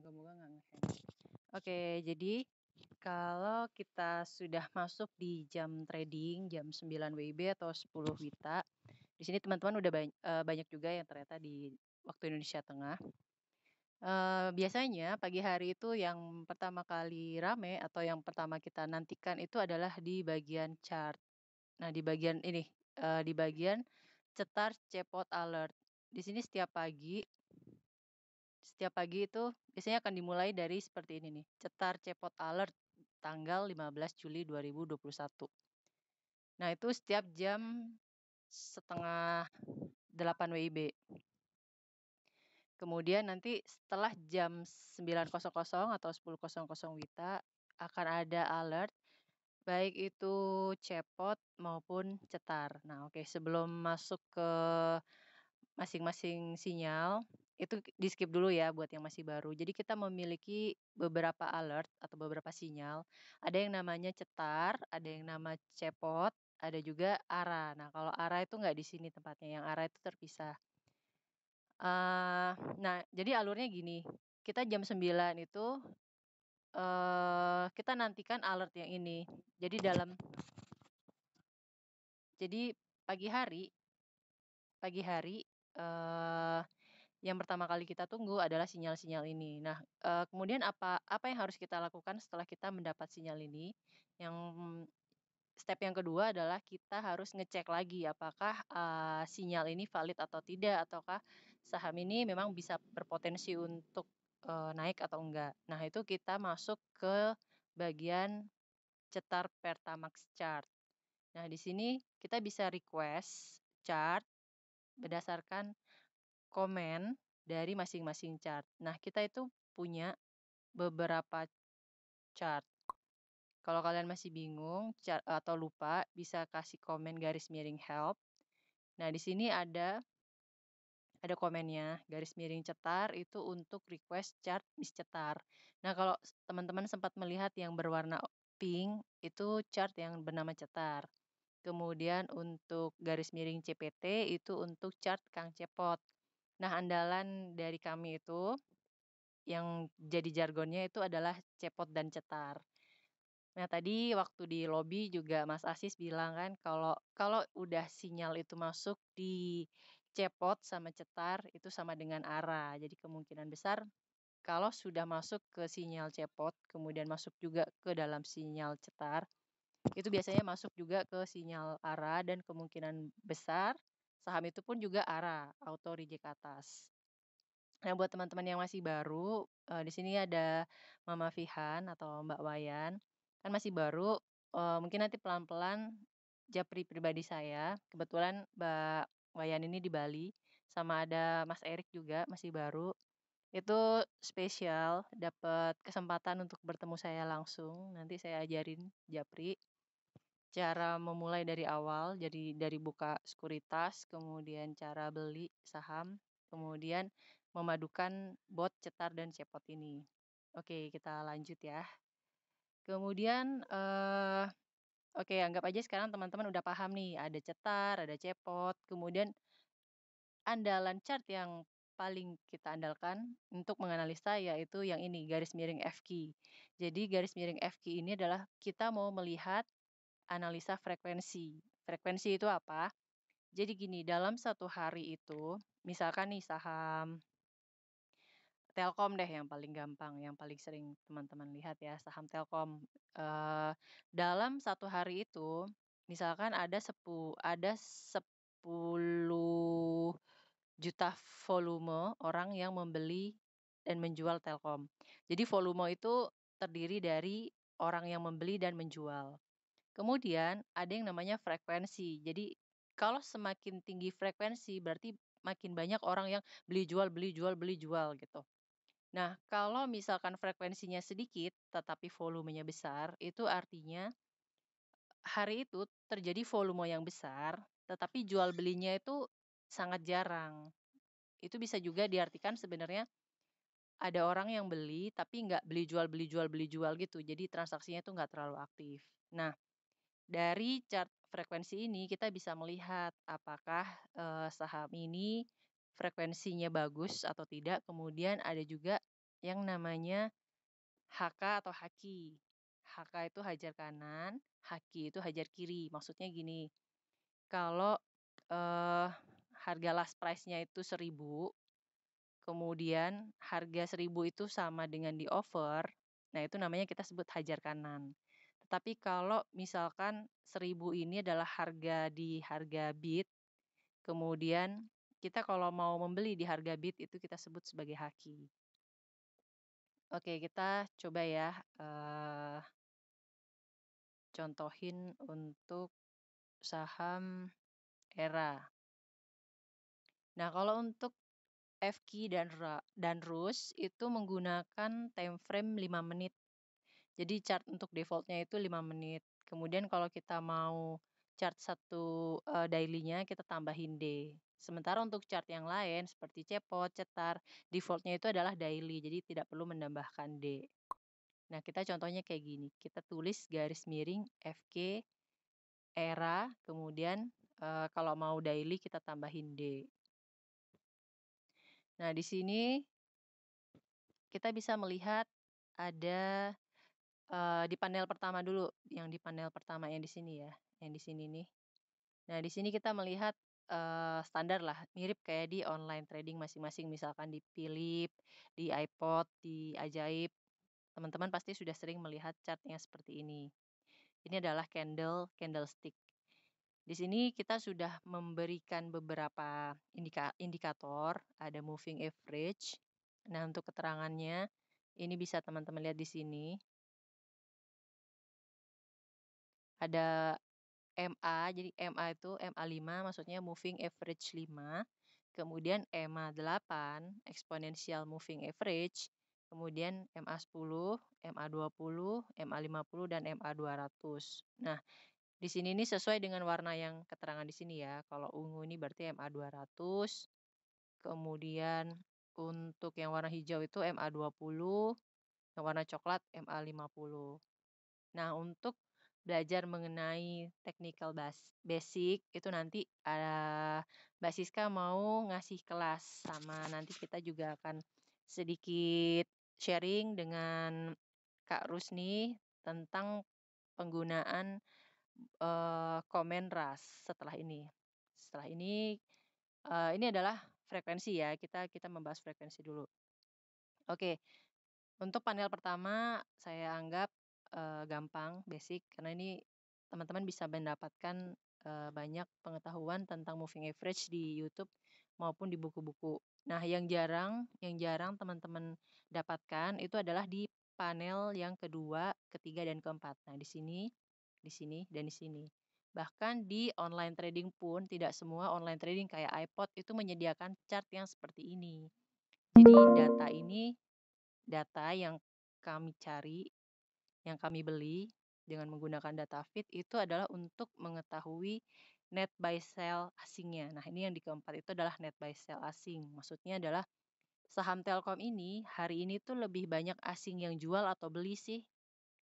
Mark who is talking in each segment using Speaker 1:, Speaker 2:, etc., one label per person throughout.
Speaker 1: Moga-moga nggak nge-hang. Oke, jadi kalau kita sudah masuk di jam trading, jam 9 WIB atau 10 WITA, di sini teman-teman udah banyak juga yang ternyata di waktu Indonesia Tengah. Biasanya pagi hari itu yang pertama kali rame atau yang pertama kita nantikan itu adalah di bagian chart. Nah, di bagian ini, di bagian cetar cepot alert. Di sini setiap pagi itu biasanya akan dimulai dari seperti ini nih, cetar cepot alert tanggal 15 Juli 2021. Nah, itu setiap jam setengah 8 WIB. Kemudian nanti setelah jam 9.00 atau 10.00 WITA akan ada alert baik itu cepot maupun cetar. Nah, oke, sebelum masuk ke masing-masing sinyal, itu di-skip dulu ya buat yang masih baru. Jadi kita memiliki beberapa alert atau beberapa sinyal. Ada yang namanya cetar, ada yang nama cepot, ada juga ARA. Nah, kalau ARA itu nggak di sini tempatnya, yang ARA itu terpisah. Nah, jadi alurnya gini, kita jam 9 itu, kita nantikan alert yang ini. Jadi pagi hari, eee, yang pertama kali kita tunggu adalah sinyal-sinyal ini. Nah, kemudian apa apa yang harus kita lakukan setelah kita mendapat sinyal ini, yang step yang kedua adalah kita harus ngecek lagi apakah, sinyal ini valid atau tidak, ataukah saham ini memang bisa berpotensi untuk, naik atau enggak. Nah, itu kita masuk ke bagian cetar Pertamax chart. Nah, di sini kita bisa request chart berdasarkan komen dari masing-masing chart. Nah, kita itu punya beberapa chart. Kalau kalian masih bingung atau lupa, bisa kasih komen garis miring help. Nah, di sini ada komennya, garis miring cetar itu untuk request chart miscetar. Nah, kalau teman-teman sempat melihat yang berwarna pink, itu chart yang bernama cetar. Kemudian untuk garis miring CPT itu untuk chart Kang Cepot. Nah, andalan dari kami itu yang jadi jargonnya itu adalah cepot dan cetar. Nah, tadi waktu di lobi juga Mas Asis bilang kan kalau kalau udah sinyal itu masuk di cepot sama cetar itu sama dengan ARA. Jadi kemungkinan besar kalau sudah masuk ke sinyal cepot, kemudian masuk juga ke dalam sinyal cetar, itu biasanya masuk juga ke sinyal ARA dan kemungkinan besar saham itu pun juga ARA, auto reject atas. Nah, buat teman-teman yang masih baru, di sini ada Mama Vihan atau Mbak Wayan, kan masih baru, mungkin nanti pelan-pelan japri pribadi saya, kebetulan Mbak Wayan ini di Bali, sama ada Mas Erik juga masih baru, itu spesial dapat kesempatan untuk bertemu saya langsung, nanti saya ajarin japri, cara memulai dari awal, jadi dari buka sekuritas, kemudian cara beli saham, kemudian memadukan bot, cetar, dan cepot ini. Oke, kita lanjut ya. Kemudian, oke, anggap aja sekarang teman-teman udah paham nih, ada cetar, ada cepot, kemudian andalan chart yang paling kita andalkan untuk menganalisa yaitu yang ini, garis miring FQ. Jadi garis miring FQ ini adalah kita mau melihat analisa frekuensi. Frekuensi itu apa? Jadi gini, dalam satu hari itu, misalkan nih saham Telkom deh yang paling gampang, yang paling sering teman-teman lihat ya, saham Telkom. Dalam satu hari itu, misalkan ada 10 juta volume orang yang membeli dan menjual Telkom. Jadi volume itu terdiri dari orang yang membeli dan menjual. Kemudian ada yang namanya frekuensi. Jadi kalau semakin tinggi frekuensi berarti makin banyak orang yang beli jual beli jual beli jual gitu. Nah, kalau misalkan frekuensinya sedikit tetapi volumenya besar, itu artinya hari itu terjadi volume yang besar tetapi jual belinya itu sangat jarang. Itu bisa juga diartikan sebenarnya ada orang yang beli tapi nggak beli jual beli jual beli jual gitu. Jadi transaksinya itu nggak terlalu aktif. Nah, dari chart frekuensi ini kita bisa melihat apakah, saham ini frekuensinya bagus atau tidak, kemudian ada juga yang namanya HK atau haki. HK itu hajar kanan, haki itu hajar kiri. Maksudnya gini, kalau, harga last price-nya itu 1.000, kemudian harga 1.000 itu sama dengan di-offer, nah itu namanya kita sebut hajar kanan. Tetapi kalau misalkan 1.000 ini adalah harga bid, kemudian kita kalau mau membeli di harga bid itu kita sebut sebagai haki. Oke, kita coba ya, contohin untuk saham ERA. Nah, kalau untuk FQ dan RUS itu menggunakan time frame 5 menit. Jadi chart untuk defaultnya itu 5 menit. Kemudian kalau kita mau chart satu daily-nya kita tambahin day. Sementara untuk chart yang lain seperti cepot, cetar, defaultnya itu adalah daily, jadi tidak perlu menambahkan day. Nah, kita contohnya kayak gini. Kita tulis garis miring FQ ERA, kemudian kalau mau daily kita tambahin day. Nah, di sini kita bisa melihat ada di panel pertama dulu, yang di panel pertama yang di sini ya, yang di sini nih. Nah, di sini kita melihat standar lah, mirip kayak di online trading masing-masing, misalkan di Philip, di iPod, di Ajaib. Teman-teman pasti sudah sering melihat chartnya seperti ini. Ini adalah candlestick. Di sini kita sudah memberikan beberapa indikator, ada moving average. Nah, untuk keterangannya, ini bisa teman-teman lihat di sini. Ada MA, jadi MA itu MA5 maksudnya moving average 5, kemudian MA8 exponential moving average, kemudian MA10, MA20, MA50 dan MA200. Nah, di sini ini sesuai dengan warna yang keterangan di sini ya. Kalau ungu ini berarti MA200, kemudian untuk yang warna hijau itu MA20, yang warna coklat MA50. Nah, untuk belajar mengenai technical basic itu nanti Mbak Siska mau ngasih kelas, sama nanti kita juga akan sedikit sharing dengan Kak Rusni tentang penggunaan komen ras setelah ini. Setelah ini adalah frekuensi ya, kita membahas frekuensi dulu. Oke. Untuk panel pertama saya anggap gampang, basic, karena ini teman-teman bisa mendapatkan banyak pengetahuan tentang moving average di YouTube maupun di buku-buku. Nah, yang jarang teman-teman dapatkan itu adalah di panel yang kedua, ketiga, dan keempat. Nah, di sini, dan di sini. Bahkan di online trading pun tidak semua online trading kayak iPod itu menyediakan chart yang seperti ini. Jadi data yang kami cari, yang kami beli dengan menggunakan data feed itu adalah untuk mengetahui net buy sell asingnya. Nah, ini yang di keempat itu adalah net buy sell asing. Maksudnya adalah saham Telkom ini hari ini tuh lebih banyak asing yang jual atau beli sih.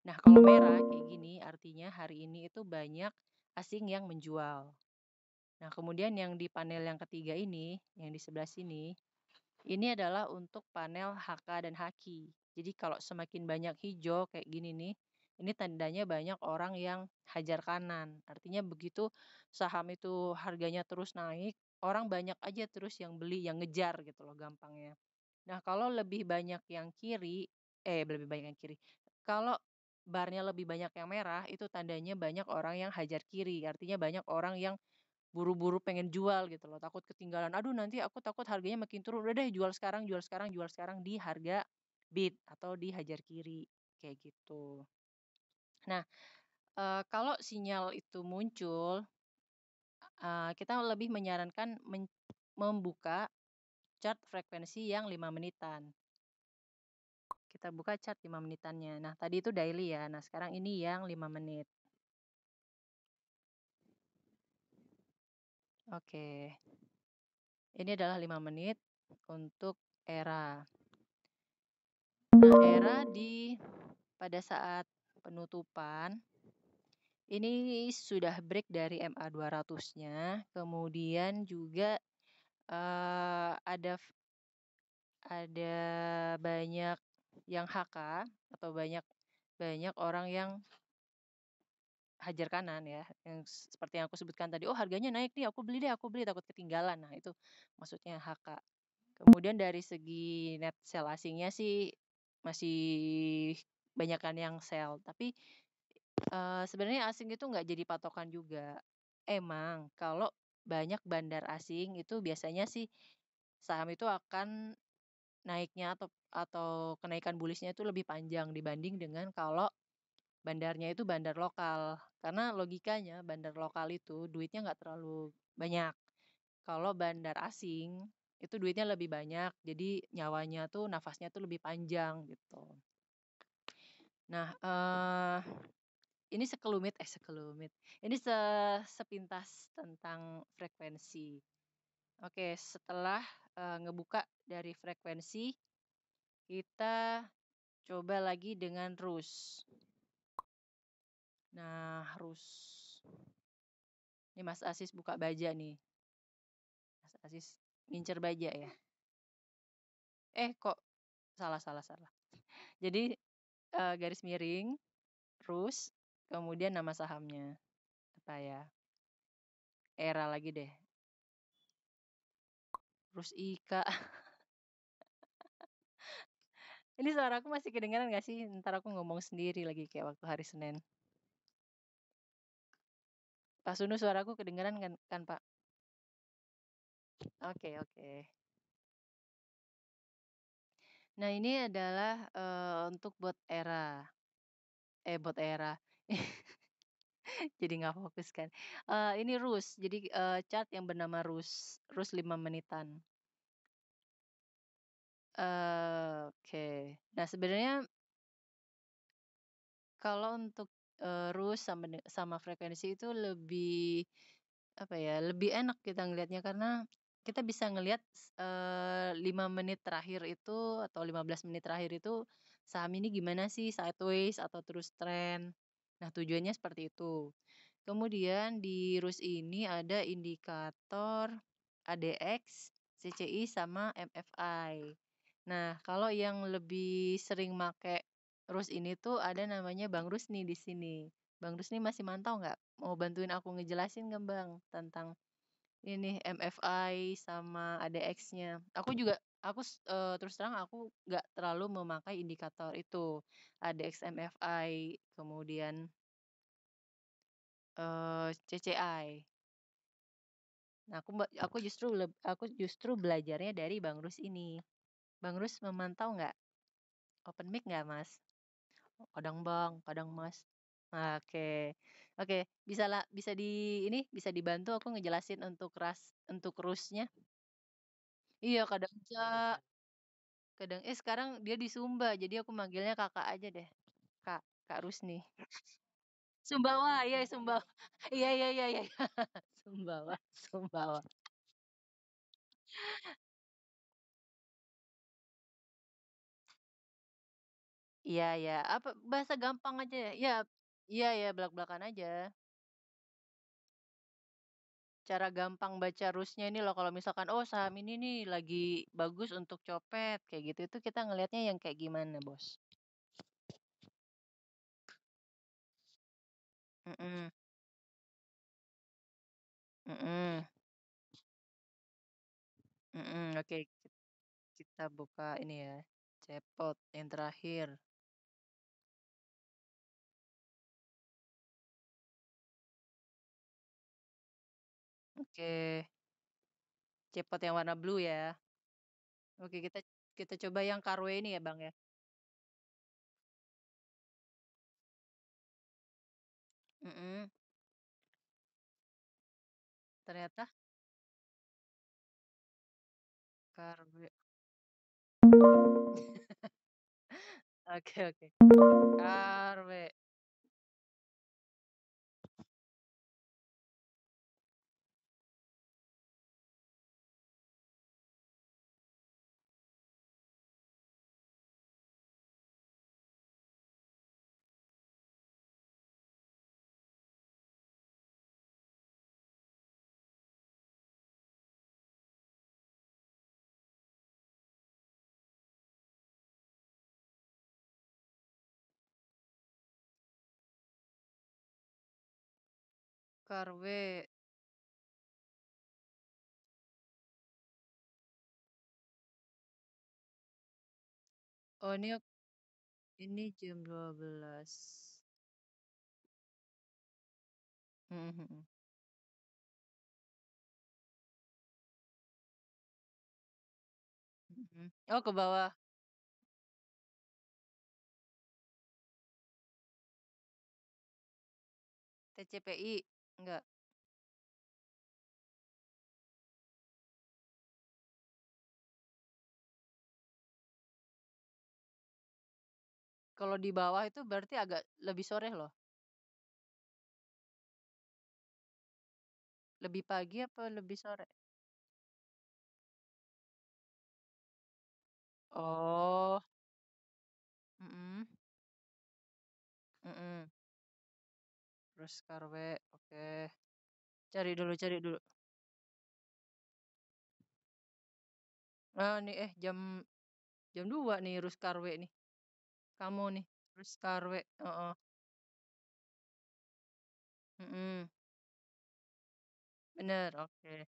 Speaker 1: Nah, kalau merah kayak gini artinya hari ini itu banyak asing yang menjual. Nah, kemudian yang di panel yang ketiga ini, yang di sebelah sini, ini adalah untuk panel HK dan Haki. Jadi kalau semakin banyak hijau kayak gini nih, ini tandanya banyak orang yang hajar kanan. Artinya begitu saham itu harganya terus naik, orang banyak aja terus yang beli, yang ngejar gitu loh gampangnya. Nah, kalau lebih banyak yang kiri, lebih banyak yang kiri. Kalau barnya lebih banyak yang merah, itu tandanya banyak orang yang hajar kiri. Artinya banyak orang yang buru-buru pengen jual gitu loh, takut ketinggalan. Aduh, nanti aku takut harganya makin turun. Udah deh, jual sekarang, di harga bid atau di hajar kiri kayak gitu. Nah, kalau sinyal itu muncul, kita lebih menyarankan membuka chart frekuensi yang 5 menitan. Kita buka chart 5 menitannya. Nah, tadi itu daily ya. Nah, sekarang ini yang 5 menit. Oke. Ini adalah 5 menit untuk ERA. Nah, ERA pada saat penutupan ini sudah break dari MA 200-nya, kemudian juga ada banyak yang HK atau banyak banyak orang yang hajar kanan ya, yang seperti yang aku sebutkan tadi, "Oh harganya naik nih, aku beli, takut ketinggalan." Nah itu maksudnya HK. Kemudian dari segi net sale asingnya sih masih banyakan yang sell, tapi, sebenarnya asing itu nggak jadi patokan juga. Emang kalau banyak bandar asing itu biasanya sih saham itu akan naiknya atau kenaikan bullish-nya itu lebih panjang dibanding dengan kalau bandarnya itu bandar lokal. Karena logikanya bandar lokal itu duitnya nggak terlalu banyak. Kalau bandar asing, itu duitnya lebih banyak, jadi nyawanya tuh, nafasnya tuh lebih panjang, gitu. Nah, ini sekelumit, ini sepintas tentang frekuensi. Oke, setelah, ngebuka dari frekuensi, kita coba lagi dengan RUS. Nah, RUS. Ini Mas Asis buka baja nih. Mas Asis ngincer baja ya? Kok salah salah salah. Jadi, garis miring, terus kemudian nama sahamnya, apa ya, Era lagi deh, terus Ika. Ini suaraku masih kedengeran nggak sih? Ntar aku ngomong sendiri lagi kayak waktu hari Senin. Pak Sunu suaraku kedengeran kan, Pak? Oke oke. Nah ini adalah, untuk bot Era, bot Era. Jadi nggak fokus kan. Ini RUS, jadi, chart yang bernama RUS, RUS 5 menitan. Oke. Nah sebenarnya kalau untuk, RUS sama frekuensi itu lebih, apa ya, lebih enak kita ngelihatnya karena kita bisa ngelihat, 5 menit terakhir itu atau 15 menit terakhir itu saham ini gimana sih, sideways atau terus trend. Nah tujuannya seperti itu. Kemudian di RUS ini ada indikator ADX, CCI, sama MFI. Nah, kalau yang lebih sering make RUS ini tuh ada namanya Bang Rusni di sini. Bang Rusni masih mantau nggak? Mau bantuin aku ngejelasin nggak Bang tentang ini MFI sama ADX-nya? Terus terang aku nggak terlalu memakai indikator itu, ADX, MFI, kemudian CCI. Nah, aku justru belajarnya dari Bang Rus ini. Bang Rus memantau nggak? Open mic nggak, Mas? Oh, kadang Bang, kadang Mas. Oke. Oke, bisa dibantu aku ngejelasin untuk Rusnya? Iya, kadang sekarang dia di Sumba, jadi aku manggilnya Kakak aja deh. Kak, Kak Rusni. Sumbawa, iya Sumbawa. Iya iya iya iya. Sumbawa, Sumbawa. Iya iya, bahasa gampang aja ya? Iya iya, belak-belakan aja. Cara gampang baca rusnya ini loh kalau misalkan, oh saham ini nih lagi bagus untuk copet, kayak gitu, itu kita ngelihatnya yang kayak gimana, Bos? Mhm mhm mhm, oke, kita buka ini ya, Cepot yang terakhir. Oke, Cepot yang warna blue ya. Oke, kita kita coba yang Carwe ini ya, Bang, ya? Mhm, ternyata Carwe. Oke oke, Carwe. Karwe. Oh, ini jam 12. Mhm mhm. Mhm. Oh, ke bawah. TCPI? Enggak. Kalau di bawah itu berarti agak lebih sore loh. Lebih pagi apa lebih sore? Oh, mhm, mhm. Terus Karwe, oke. Cari dulu. Nih, jam jam 2 nih Rus Karwe nih. Kamu nih, Rus Karwe, heeh, mhm, bener, oke.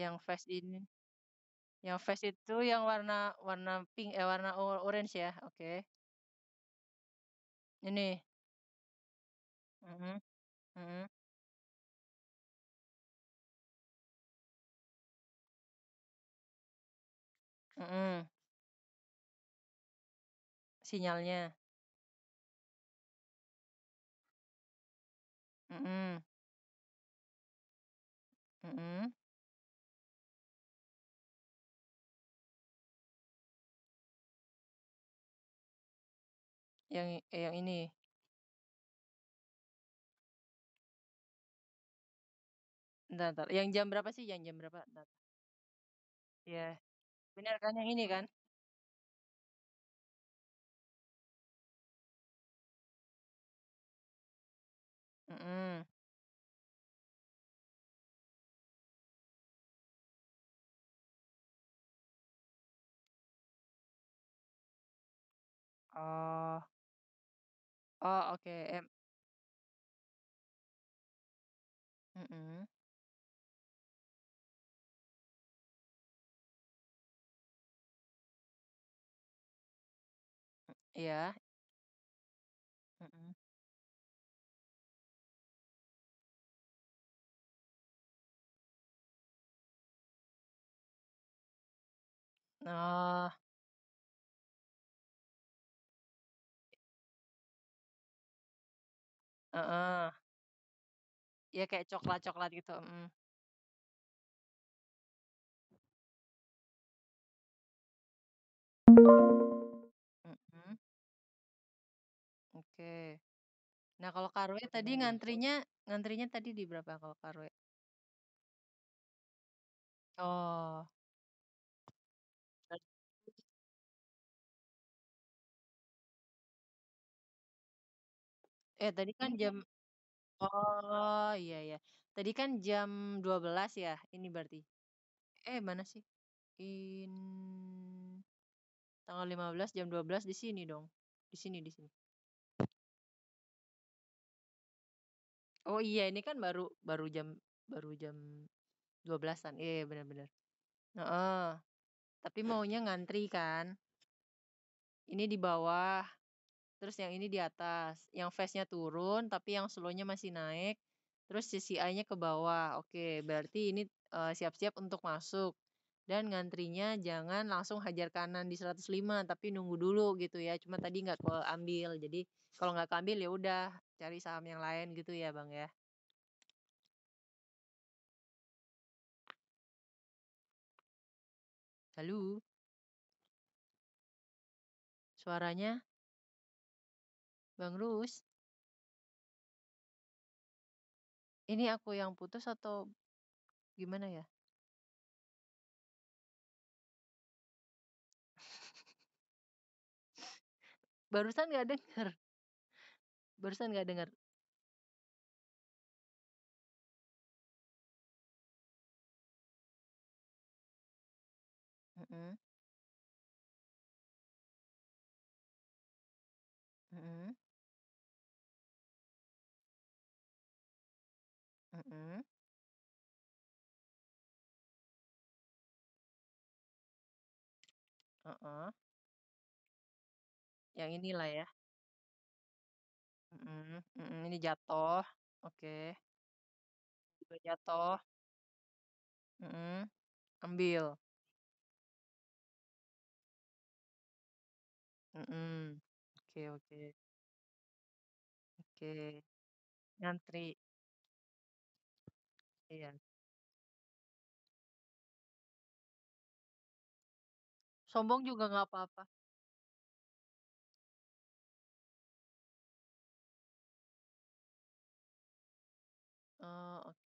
Speaker 1: Yang Fast ini, yang Fast itu yang warna warna pink warna orange ya? Oke. Ini, mhm, mhm, mhm, sinyalnya, mhm, mhm, yang ini, entar, yang jam berapa sih? Yang jam berapa? Entar. Iya, bener kan yang ini kan? Mhm, oh, oh oke, mhm, iya, mhm, oh, heeh, iya kayak coklat-coklat gitu, mhm, mhm, oke. Nah kalau Karwe tadi ngantrinya tadi di berapa kalau Karwe? Oh, tadi kan oh, iya iya. Tadi kan jam 12 ya, ini berarti? Mana sih? In tanggal 15 jam 12 di sini dong. Di sini. Oh iya, ini kan baru jam 12-an. Iya, iya, bener bener. Heeh, tapi maunya ngantri kan. Ini di bawah, terus yang ini di atas. Yang fast-nya turun, tapi yang slow-nya masih naik. Terus CCI-nya ke bawah. Oke, berarti ini siap-siap untuk masuk. Dan ngantrinya jangan langsung hajar kanan di 105, tapi nunggu dulu gitu ya. Cuma tadi nggak keambil. Jadi kalau nggak keambil ya udah cari saham yang lain gitu ya, Bang ya. Halo, suaranya Bang Rus. Ini aku yang putus atau gimana ya? Barusan nggak denger. Barusan nggak denger. Mhm. Heeh, yang inilah ya, mhm mhm, ini jatuh, oke, juga jatuh, mhm, ambil, mhm, oke oke oke, ngantri, iya. Sombong juga nggak apa-apa. Oh, oke.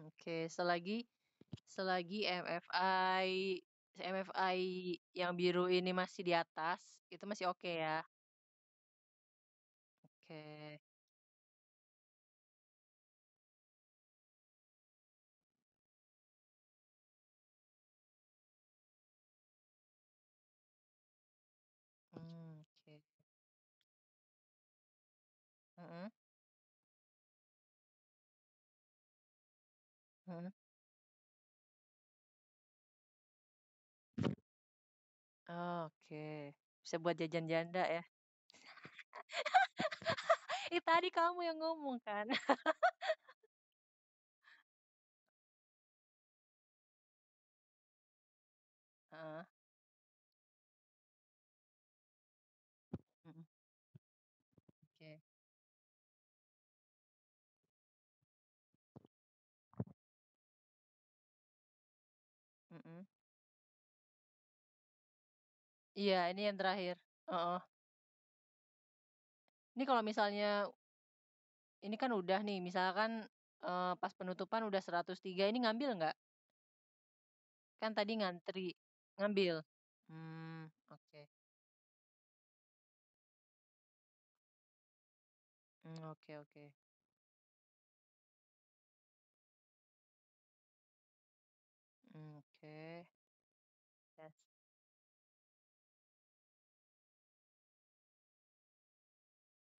Speaker 1: Oke, selagi MFI yang biru ini masih di atas, itu masih oke ya? Oke, oke, mhm mhm. Oke, bisa buat jajan janda ya? Tadi kamu yang ngomong kan? Heeh, mhm, oke, mhm. Iya, ini yang terakhir, heeh. Ini kalau misalnya ini kan udah nih, misalkan, pas penutupan udah 103 ini ngambil nggak? Kan tadi ngantri. Ngambil? Oke. Oke oke. Oke. Yes.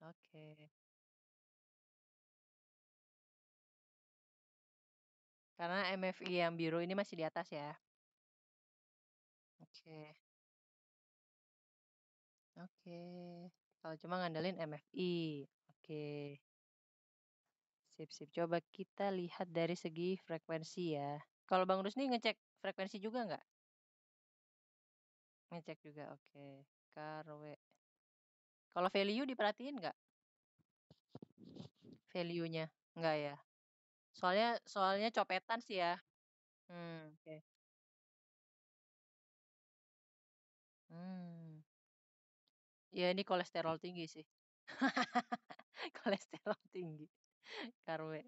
Speaker 1: Oke. Karena MFI yang biru ini masih di atas ya? Oke oke. Kalau cuma ngandelin MFI. Oke. Sip sip. Coba kita lihat dari segi frekuensi ya. Kalau Bang Rusni ngecek frekuensi juga nggak? Ngecek juga, oke. KRW. Kalau value diperhatiin nggak value-nya? Nggak ya? Soalnya soalnya copetan sih ya. Oke. Mmm. Ya ini kolesterol tinggi sih. Kolesterol tinggi, karwe.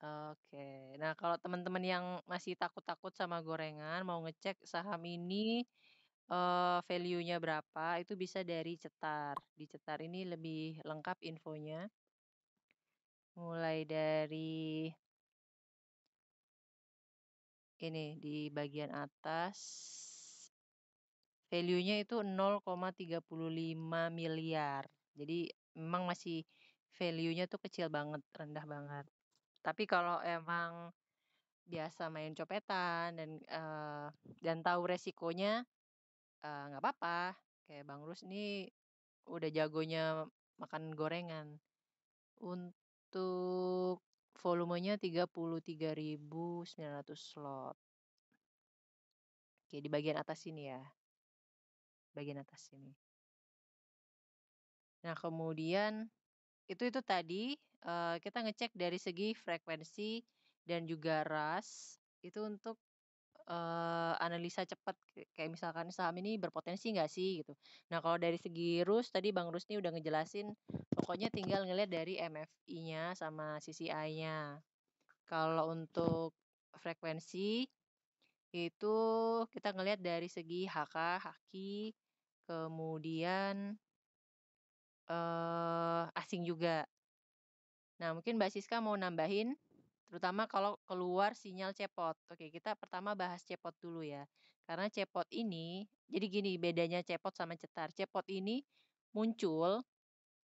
Speaker 1: Oke. Nah, kalau teman-teman yang masih takut-takut sama gorengan, mau ngecek saham ini, value-nya berapa, itu bisa dari Cetar. Di Cetar ini lebih lengkap infonya, mulai dari ini, di bagian atas, value-nya itu 0,35 miliar. Jadi memang masih value-nya tuh kecil banget, rendah banget. Tapi kalau emang biasa main copetan dan tahu resikonya, nggak apa-apa. Kayak Bang Rus nih udah jagonya makan gorengan. Untuk volumenya 33.900 slot. Oke, di bagian atas sini ya, bagian atas sini. Nah, kemudian itu tadi, kita ngecek dari segi frekuensi dan juga ras, itu untuk analisa cepat kayak misalkan saham ini berpotensi nggak sih gitu. Nah kalau dari segi Rus tadi Bang Rusni udah ngejelasin pokoknya tinggal ngelihat dari MFI-nya sama CCI-nya. Kalau untuk frekuensi itu kita ngelihat dari segi HK, Haki, kemudian, asing juga. Nah, mungkin Mbak Siska mau nambahin, terutama kalau keluar sinyal cepot. Oke, kita pertama bahas cepot dulu ya. Karena cepot ini, jadi gini bedanya cepot sama cetar. Cepot ini muncul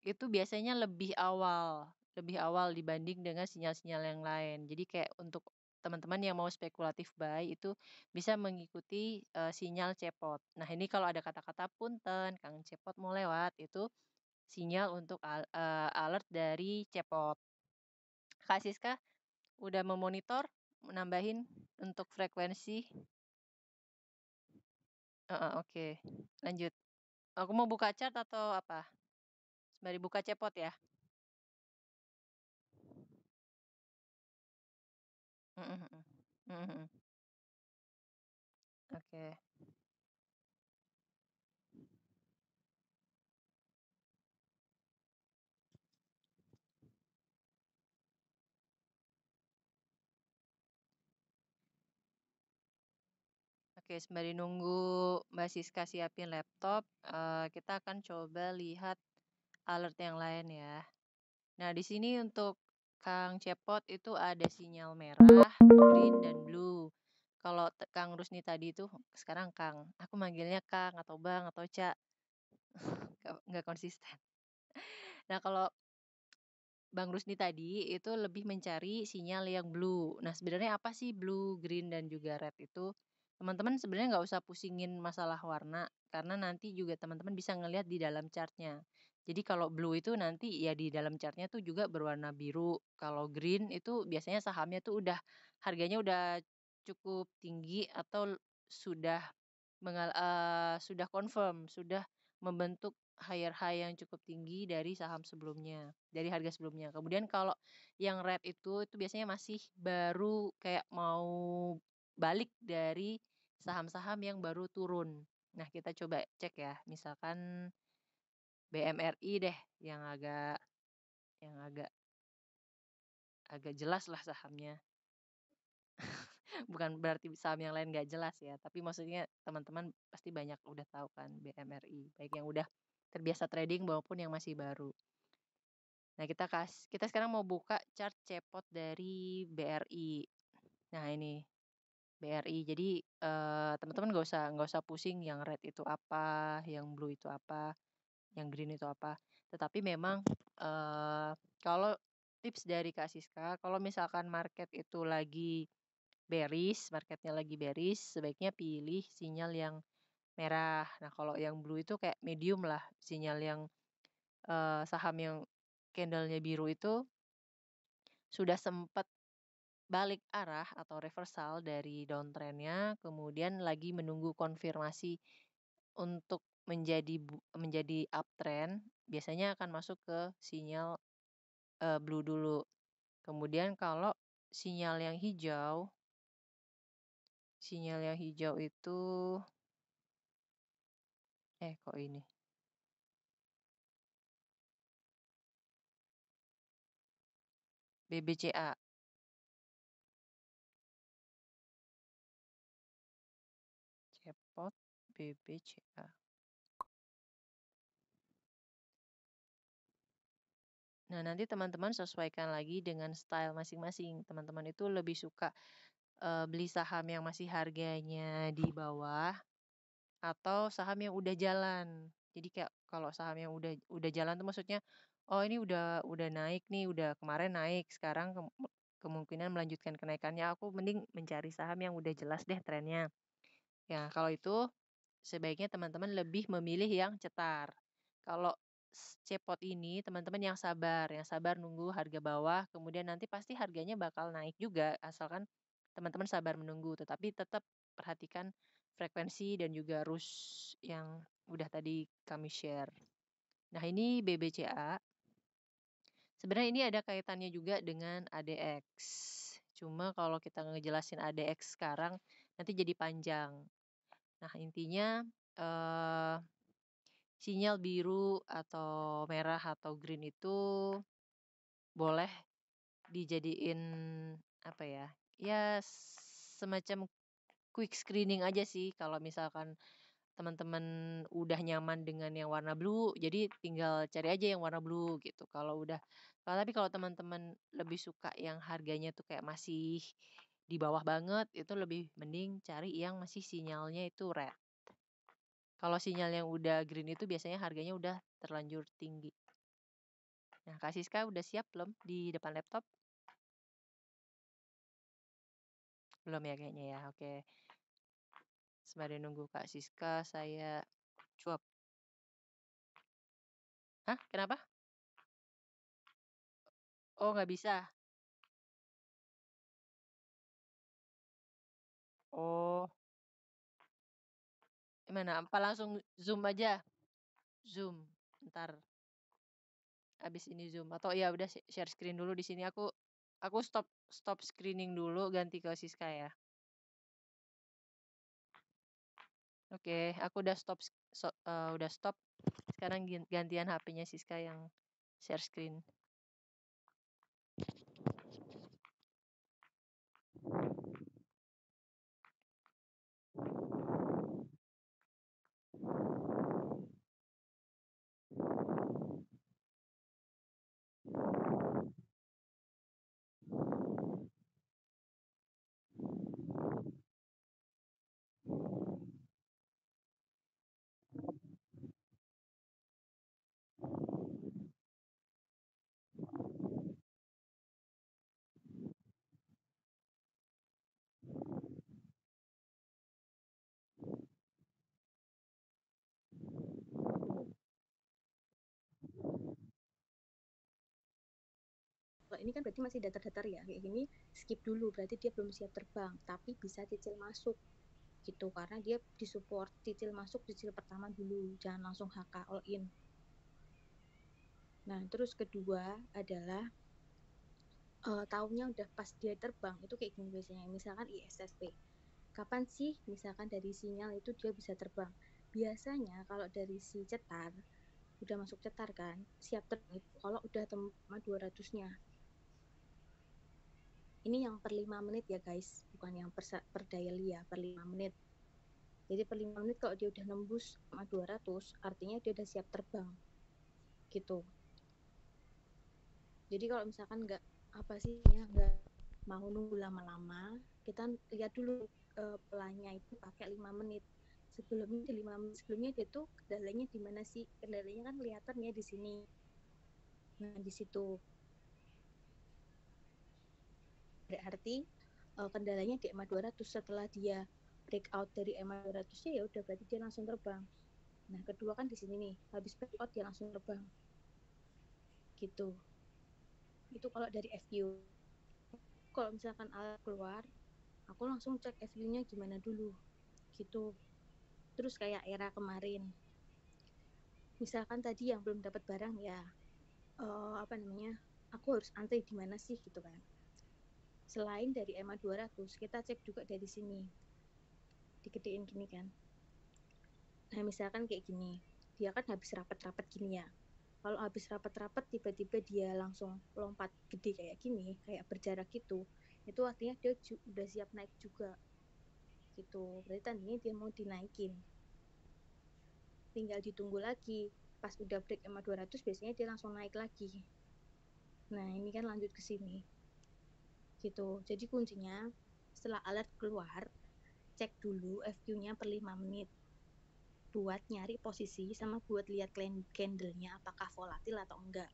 Speaker 1: itu biasanya lebih awal. lebih awal dibanding dengan sinyal-sinyal yang lain. Jadi kayak untuk teman-teman yang mau spekulatif buy itu bisa mengikuti, sinyal cepot. Nah ini kalau ada kata-kata, "Punten, Kang Cepot mau lewat," itu sinyal untuk alert dari cepot. Kak Siska udah memonitor, nambahin untuk frekuensi? Heeh, oke. Lanjut. Aku mau buka chart atau apa? Sembari buka cepot ya? Mhm mhm. Mhm mhm. Oke. Oke, sembari nunggu Mbak Siska siapin laptop, kita akan coba lihat alert yang lain ya. Nah, di sini untuk Kang Cepot itu ada sinyal merah, green, dan blue. Kalau Kang Rusni tadi itu sekarang Kang. Aku manggilnya Kang atau Bang atau Cak, nggak konsisten. Nah, kalau Bang Rusni tadi itu lebih mencari sinyal yang blue. Nah, sebenarnya apa sih blue, green, dan juga red itu? Teman-teman sebenarnya nggak usah pusingin masalah warna, karena nanti juga teman-teman bisa ngelihat di dalam chartnya. Jadi kalau blue itu nanti ya di dalam chartnya tuh juga berwarna biru. Kalau green itu biasanya sahamnya tuh harganya udah cukup tinggi atau sudah sudah confirm, sudah membentuk higher high yang cukup tinggi dari saham sebelumnya, dari harga sebelumnya. Kemudian kalau yang red itu biasanya masih baru kayak mau balik dari saham-saham yang baru turun. Nah, kita coba cek ya, misalkan BMRI deh yang agak agak jelas lah sahamnya. Bukan berarti saham yang lain nggak jelas ya, tapi maksudnya teman-teman pasti banyak udah tahu kan BMRI, baik yang udah terbiasa trading maupun yang masih baru. Nah, kita sekarang mau buka chart cepot dari BRI. Nah, ini BRI. Jadi, teman-teman nggak usah pusing yang red itu apa, yang blue itu apa, yang green itu apa. Tetapi memang, kalau tips dari Kak Siska, kalau misalkan market itu lagi bearish, marketnya lagi bearish, sebaiknya pilih sinyal yang merah. Nah, kalau yang blue itu kayak medium lah, sinyal yang saham yang candlenya biru itu sudah sempat balik arah atau reversal dari downtrendnya, kemudian lagi menunggu konfirmasi untuk menjadi uptrend, biasanya akan masuk ke sinyal blue dulu. Kemudian kalau sinyal yang hijau, sinyal yang hijau itu, kok ini BBCA, cepot BBCA. Nah, nanti teman-teman sesuaikan lagi dengan style masing-masing. Teman-teman itu lebih suka beli saham yang masih harganya di bawah atau saham yang udah jalan. Jadi kayak kalau saham yang udah jalan tuh maksudnya, oh ini udah naik nih, udah kemarin naik, sekarang kemungkinan melanjutkan kenaikannya. Aku mending mencari saham yang udah jelas deh trennya. Ya, kalau itu sebaiknya teman-teman lebih memilih yang cetar. Kalau cepot ini teman-teman yang sabar nunggu harga bawah, kemudian nanti pasti harganya bakal naik juga asalkan teman-teman sabar menunggu, tetapi tetap perhatikan frekuensi dan juga rules yang udah tadi kami share. Nah, ini BBCA. Sebenarnya ini ada kaitannya juga dengan ADX. Cuma kalau kita ngejelasin ADX sekarang nanti jadi panjang. Nah, intinya eh, sinyal biru atau merah atau green itu boleh dijadiin apa ya? Ya semacam quick screening aja sih kalau misalkan teman-teman udah nyaman dengan yang warna blue, jadi tinggal cari aja yang warna blue gitu. Tapi kalau teman-teman lebih suka yang harganya tuh kayak masih di bawah banget, itu lebih mending cari yang masih sinyalnya itu red. Kalau sinyal yang udah green itu biasanya harganya udah terlanjur tinggi. Nah, Kak Siska udah siap belum di depan laptop? Belum ya kayaknya ya, oke. Sembari nunggu Kak Siska, saya cuap. Hah, kenapa? Oh, nggak bisa? Oh, gimana? Apa langsung Zoom aja? Zoom, entar abis ini Zoom atau ya udah share screen dulu di sini aku stop stop screening dulu ganti ke Siska ya. Oke, aku udah stop udah stop. Sekarang gantian HP-nya Siska yang share screen.
Speaker 2: Kalau ini kan berarti masih datar-datar ya, kayak gini skip dulu, berarti dia belum siap terbang, tapi bisa cicil masuk gitu, karena dia disupport cicil masuk, cicil pertama dulu, jangan langsung HK all in. Nah, terus kedua adalah tahunnya udah pas dia terbang itu kayak gini biasanya, misalkan ISSP. Kapan sih misalkan dari sinyal itu dia bisa terbang? Biasanya kalau dari si cetar, udah masuk cetar kan, siap terbang itu kalau udah tema 200-nya. Ini yang per 5 menit ya guys, bukan yang per daily ya, per 5 menit. Jadi per 5 menit kalau dia udah nembus sama 200, artinya dia udah siap terbang. Gitu. Jadi kalau misalkan nggak mau nunggu lama-lama, kita lihat dulu pelannya itu pakai 5 menit. Sebelumnya di 5 menit sebelumnya dia tuh kendalanya di mana sih? Kendalanya kan kelihatan ya di sini. Nah, di situ. Berarti kendalanya di EMA 200, setelah dia breakout dari EMA 200-nya ya udah berarti dia langsung terbang. Nah, kedua kan di sini nih, habis breakout dia langsung terbang. Gitu. Itu kalau dari FU. Kalau misalkan alat keluar, aku langsung cek FU-nya gimana dulu. Gitu. Terus kayak era kemarin. Misalkan tadi yang belum dapat barang ya, aku harus antri di mana sih gitu kan. Selain dari EMA 200, kita cek juga dari sini. Digedein gini kan. Nah, misalkan kayak gini, dia kan habis rapat-rapat gini ya. Kalau habis rapat-rapat tiba-tiba dia langsung lompat gede kayak gini, kayak berjarak gitu, itu artinya dia udah siap naik juga. Gitu. Berarti tadinya dia mau dinaikin. Tinggal ditunggu lagi. Pas udah break EMA 200 biasanya dia langsung naik lagi. Nah, ini kan lanjut ke sini. Gitu. Jadi kuncinya setelah alert keluar, cek dulu FQ-nya per 5 menit. Buat nyari posisi sama buat lihat candle-nya apakah volatil atau enggak.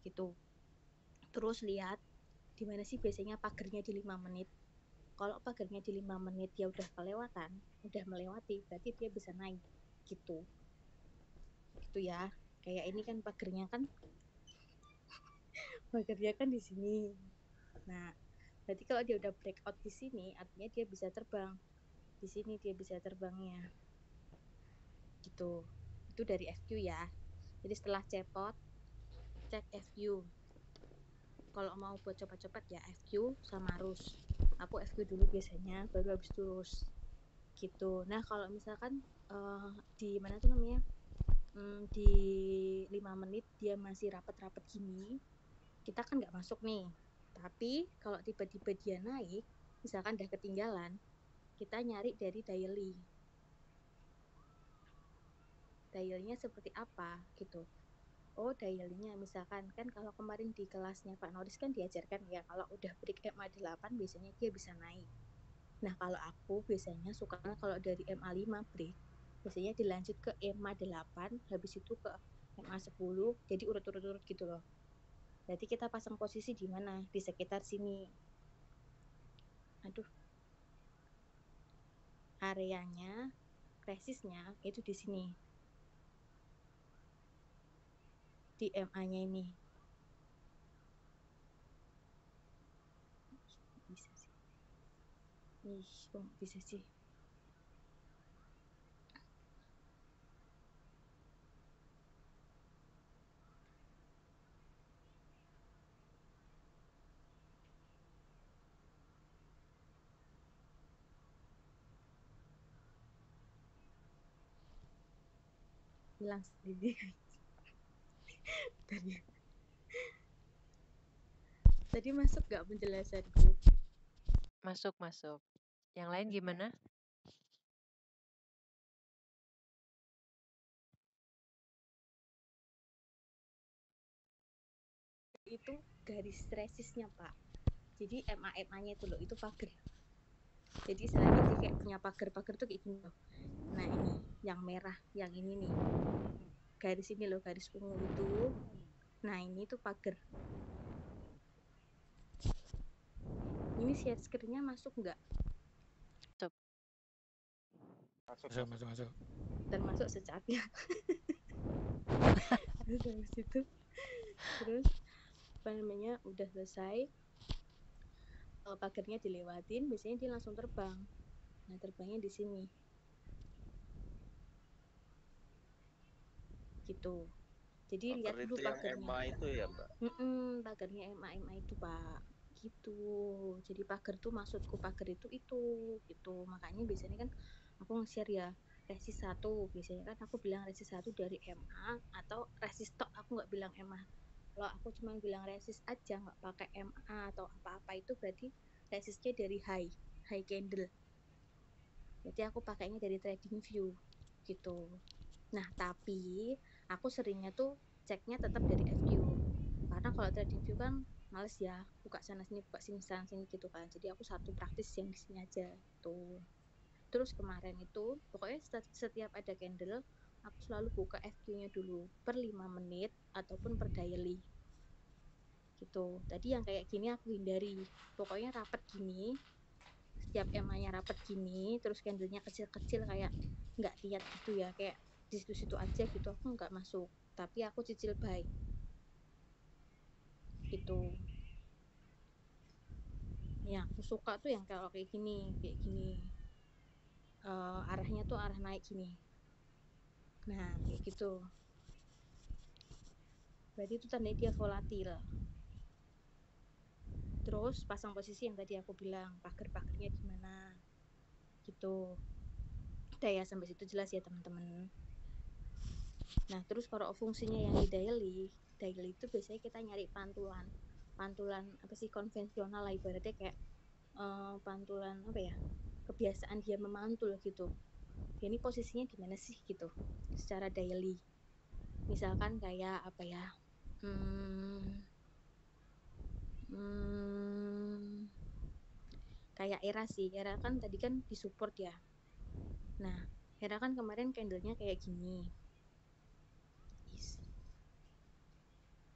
Speaker 2: Gitu. Terus lihat di mana sih biasanya pagernya di 5 menit. Kalau pagernya di 5 menit dia udah kelewatan, udah melewati, berarti dia bisa naik. Gitu. Gitu ya. Kayak ini kan pagernya kan di sini. Nah, berarti kalau dia udah breakout di sini, artinya dia bisa terbang. Di sini dia bisa terbangnya. Gitu. Itu dari FQ ya. Jadi setelah cepot, cek FQ. Kalau mau buat cepat-cepat ya FQ sama RUS. Aku FQ dulu biasanya, baru habis terus. Gitu. Nah, kalau misalkan di mana tuh namanya? Di 5 menit dia masih rapat-rapat gini, kita kan nggak masuk nih. Tapi kalau tiba-tiba dia naik, misalkan udah ketinggalan, kita nyari dari daily. Daily-nya seperti apa gitu. Oh, daily-nya misalkan kan kalau kemarin di kelasnya Pak Noris kan diajarkan ya kalau udah break MA 8 biasanya dia bisa naik. Nah, kalau aku biasanya sukanya kalau dari MA 5 break, biasanya dilanjut ke MA 8, habis itu ke MA 10, jadi urut-urut gitu loh. Berarti kita pasang posisi di mana? Di sekitar sini. Aduh. Areanya, resistnya itu di sini. Di MA-nya ini. Bisa sih. Ih, kok bisa sih? Hilang sendiri. Tadi masuk gak penjelasanku?
Speaker 1: Masuk. Yang lain gimana?
Speaker 2: Itu garis resistnya, Pak. Jadi MA-MA-nya itu loh, itu pagar. Jadi istilahnya dia kayak punya pagar-pagar tuh kayak gini loh. Nah ini, yang merah, yang ini nih. Garis ini loh, garis ungu itu. Nah ini tuh pagar. Ini share screen-nya masuk nggak?
Speaker 3: Masuk.
Speaker 2: Termasuk secatnya. Terus habis itu, terus apa namanya, udah selesai, pagarnya dilewatin, biasanya dia langsung terbang. Nah terbangnya di sini. Gitu. Jadi lihat dulu pagarnya.
Speaker 4: MA itu ya, Mbak?
Speaker 2: Pagarnya MA itu, Pak. Gitu. Jadi pagar tuh maksudku pagar itu gitu. Makanya biasanya kan aku nge-share ya resist 1. Biasanya kan aku bilang resist 1 dari MA atau resist tok, aku nggak bilang MA. Kalau aku cuma bilang resist aja nggak pakai MA atau apa-apa itu berarti resistnya dari high candle. Jadi aku pakainya dari trading view gitu. Nah, tapi aku seringnya tuh ceknya tetap dari FQ. Karena kalau trading view kan males ya, buka sana sini gitu kan. Jadi aku satu praktis yang di sini aja tuh. Terus kemarin itu pokoknya setiap ada candle aku selalu buka FQ-nya dulu per 5 menit ataupun per daily. Gitu. Tadi yang kayak gini aku hindari. Pokoknya rapet gini, setiap MA-nya rapet gini, terus candlenya kecil-kecil kayak nggak lihat gitu ya, kayak di situ-situ aja gitu, aku nggak masuk, tapi aku cicil buy gitu. Ya aku suka tuh yang kalau kayak gini arahnya tuh arah naik gini. Nah kayak gitu, berarti itu tandanya dia volatil. Terus pasang posisi yang tadi aku bilang, pagar-pagarnya gimana gitu. Udah ya, sampai situ jelas ya teman-teman. Nah terus kalau fungsinya yang di daily itu biasanya kita nyari pantulan apa sih, konvensional lah ibaratnya, kayak pantulan apa ya, kebiasaan dia memantul gitu. Dia ini posisinya di mana sih gitu secara daily. Misalkan kayak apa ya, kayak era kan tadi kan disupport ya. Nah era kan kemarin candlenya kayak gini,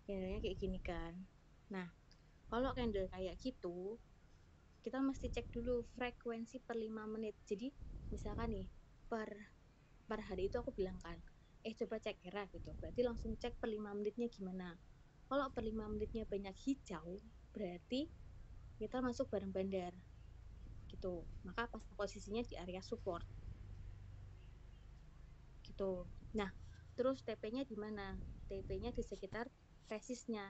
Speaker 2: candlenya kayak gini kan. Nah kalau candle kayak gitu kita mesti cek dulu frekuensi per 5 menit. Jadi misalkan nih per hari itu aku bilang kan, coba cek era gitu, berarti langsung cek per 5 menitnya gimana. Kalau per 5 menitnya banyak hijau, berarti kita masuk bareng bandar gitu, maka pas posisinya di area support gitu. Nah terus TP-nya di mana? TP-nya di sekitar resistnya.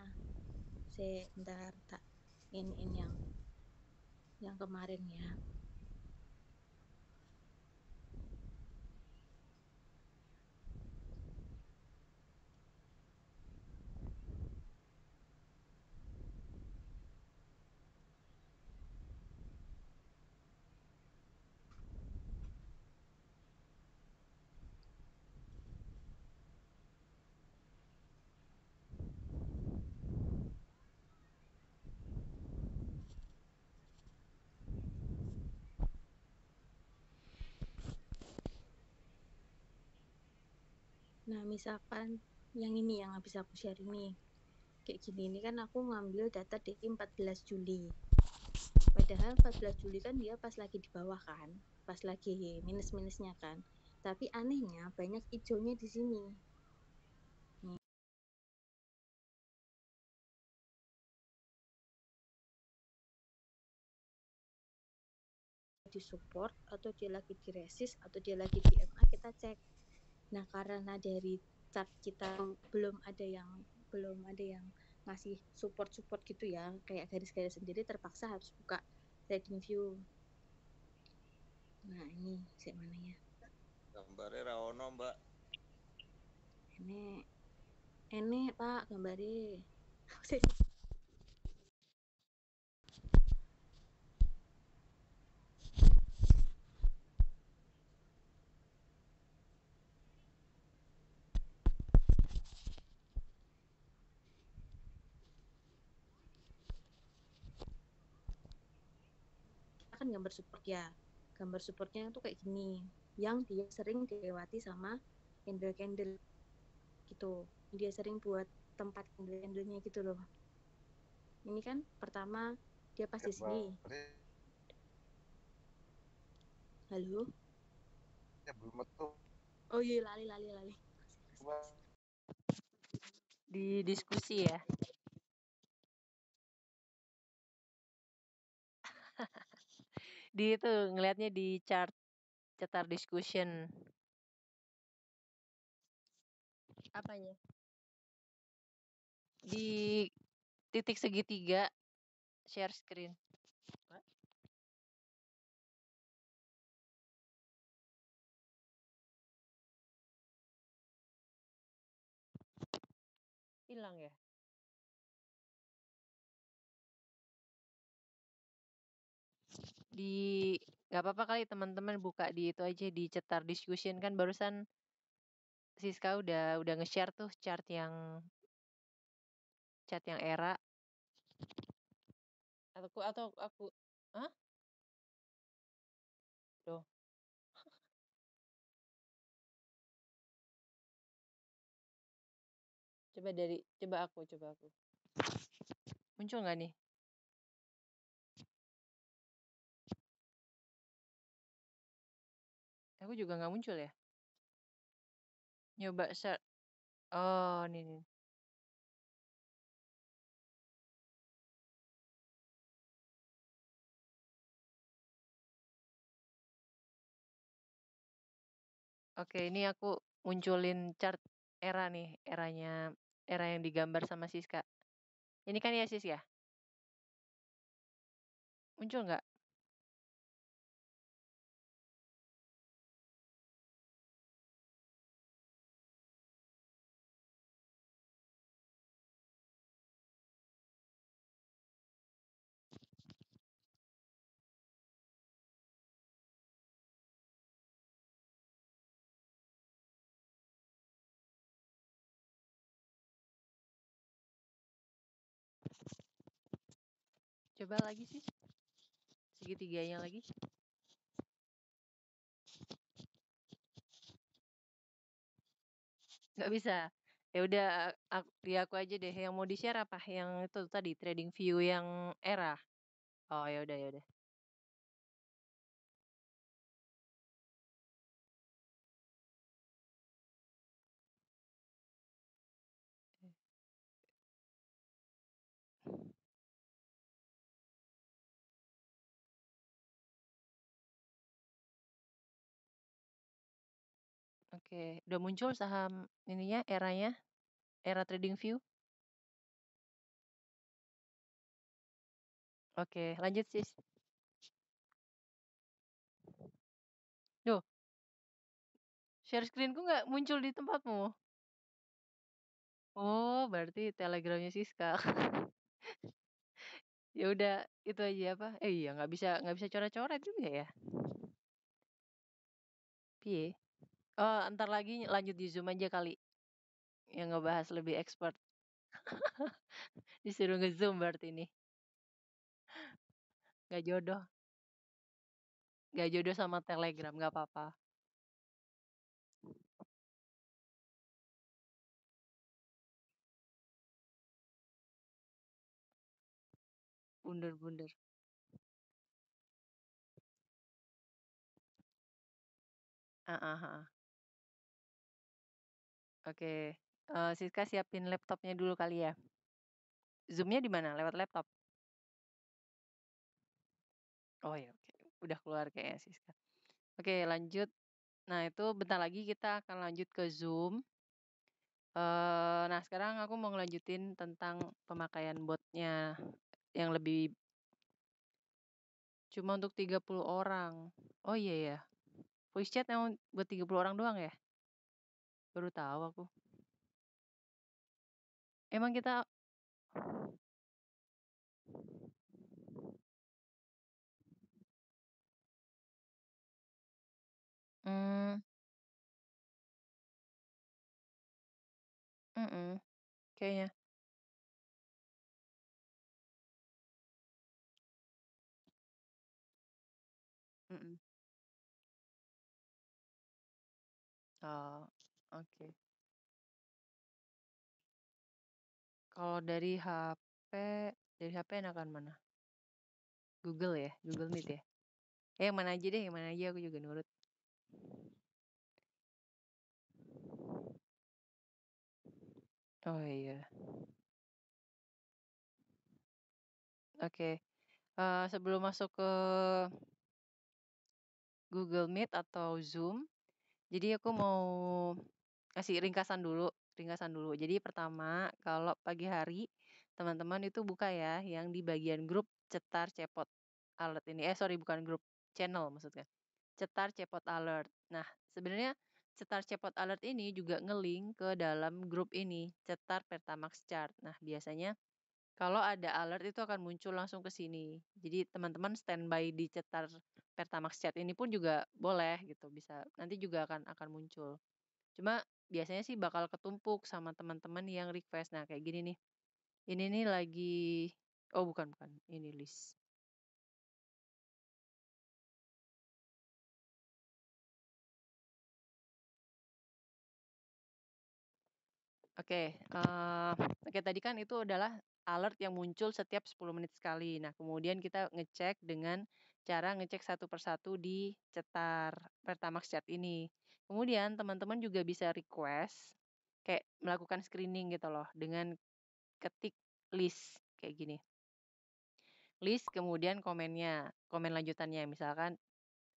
Speaker 2: Sebentar, tak in yang kemarin ya. Nah misalkan yang ini yang habis aku share ini. Kayak gini, ini kan aku ngambil data dari 14 Juli. Padahal 14 Juli kan dia pas lagi di bawah kan, pas lagi minus-minusnya kan. Tapi anehnya banyak hijaunya di sini. Nih. Di support atau dia lagi di resist atau dia lagi di MA, kita cek. Nah, karena dari chart kita belum ada yang ngasih support gitu ya, kayak garis-garis sendiri, terpaksa harus buka trading view. Nah, ini sik mana ya?
Speaker 3: Gambarnya ra ono, Mbak.
Speaker 2: Ini Pak gambarnya. Kan gambar support ya, gambar supportnya itu kayak gini, yang dia sering dilewati sama candle gitu, dia sering buat tempat candle-nya gitu loh. Ini kan pertama dia pas di sini. Halo,
Speaker 3: Ya belum metu.
Speaker 2: oh iya, lali
Speaker 1: Di diskusi ya. Di itu ngelihatnya di chart cetar discussion. Apanya? Di titik segitiga share screen. Hilang ya? Di nggak apa-apa kali teman-teman buka di itu aja, di cetar discussion. Kan barusan Siska udah nge-share tuh chart yang era. Atau aku Hah? Loh, coba aku. Muncul nggak nih? Aku juga nggak muncul ya. Nyoba share. Oh, nih. Oke, ini aku munculin chart era nih, era yang digambar sama Siska. Ini kan ya Sis ya? Muncul nggak? Coba lagi sih. Segitiganya lagi. Nggak bisa. Ya udah, di aku aja deh. Yang mau di-share apa? Yang itu tadi trading view yang era. Oh, ya udah. Oke, udah muncul saham ininya, eranya, era trading view. Oke, lanjut Sis. Duh, share screenku nggak muncul di tempatmu. Oh, berarti telegramnya Siska. Ya udah, itu aja apa? Iya, nggak bisa coret-coret juga ya. Piye? Oh, ntar lagi lanjut di Zoom aja kali. Yang ngebahas lebih expert. Disuruh nge-Zoom berarti ini. Nggak jodoh. Nggak jodoh sama Telegram, nggak apa-apa. Bunder-bunder. Heeh heeh. Oke, Siska siapin laptopnya dulu kali ya? Zoom-nya di mana? Lewat laptop? Oh ya, oke. Udah keluar kayaknya Siska. Oke, lanjut. Nah, itu bentar lagi kita akan lanjut ke Zoom. Nah sekarang aku mau ngelanjutin tentang pemakaian botnya yang lebih cuma untuk 30 orang. Oh iya ya, voice chat emang buat 30 orang doang ya? Baru tahu aku. Emang kita mmm, mhm, kayaknya, mhm. Oh, oke. Kalau dari HP enakan mana? Google ya? Google Meet ya? Yang mana aja deh, yang mana aja aku juga nurut. Oh iya, oke. Sebelum masuk ke Google Meet atau Zoom, jadi aku mau kasih ringkasan dulu. Jadi pertama, kalau pagi hari teman-teman itu buka ya yang di bagian grup Cetar Cepot Alert ini. Sorry bukan grup, channel maksudnya. Cetar Cepot Alert. Nah, sebenarnya Cetar Cepot Alert ini juga nge-link ke dalam grup ini, Cetar Pertamax Chart. Nah, biasanya kalau ada alert itu akan muncul langsung ke sini. Jadi teman-teman standby di Cetar Pertamax Chat ini pun juga boleh gitu, bisa nanti juga akan muncul. Cuma biasanya sih bakal ketumpuk sama teman-teman yang request. Nah, kayak gini nih. Ini nih lagi oh bukan bukan, ini list. Oke, oke tadi kan itu adalah alert yang muncul setiap 10 menit sekali. Nah, kemudian kita ngecek dengan cara ngecek satu persatu di Cetar Pertamax Chat ini. Kemudian teman-teman juga bisa request kayak melakukan screening gitu loh dengan ketik list kayak gini. List kemudian komennya, komen lanjutannya misalkan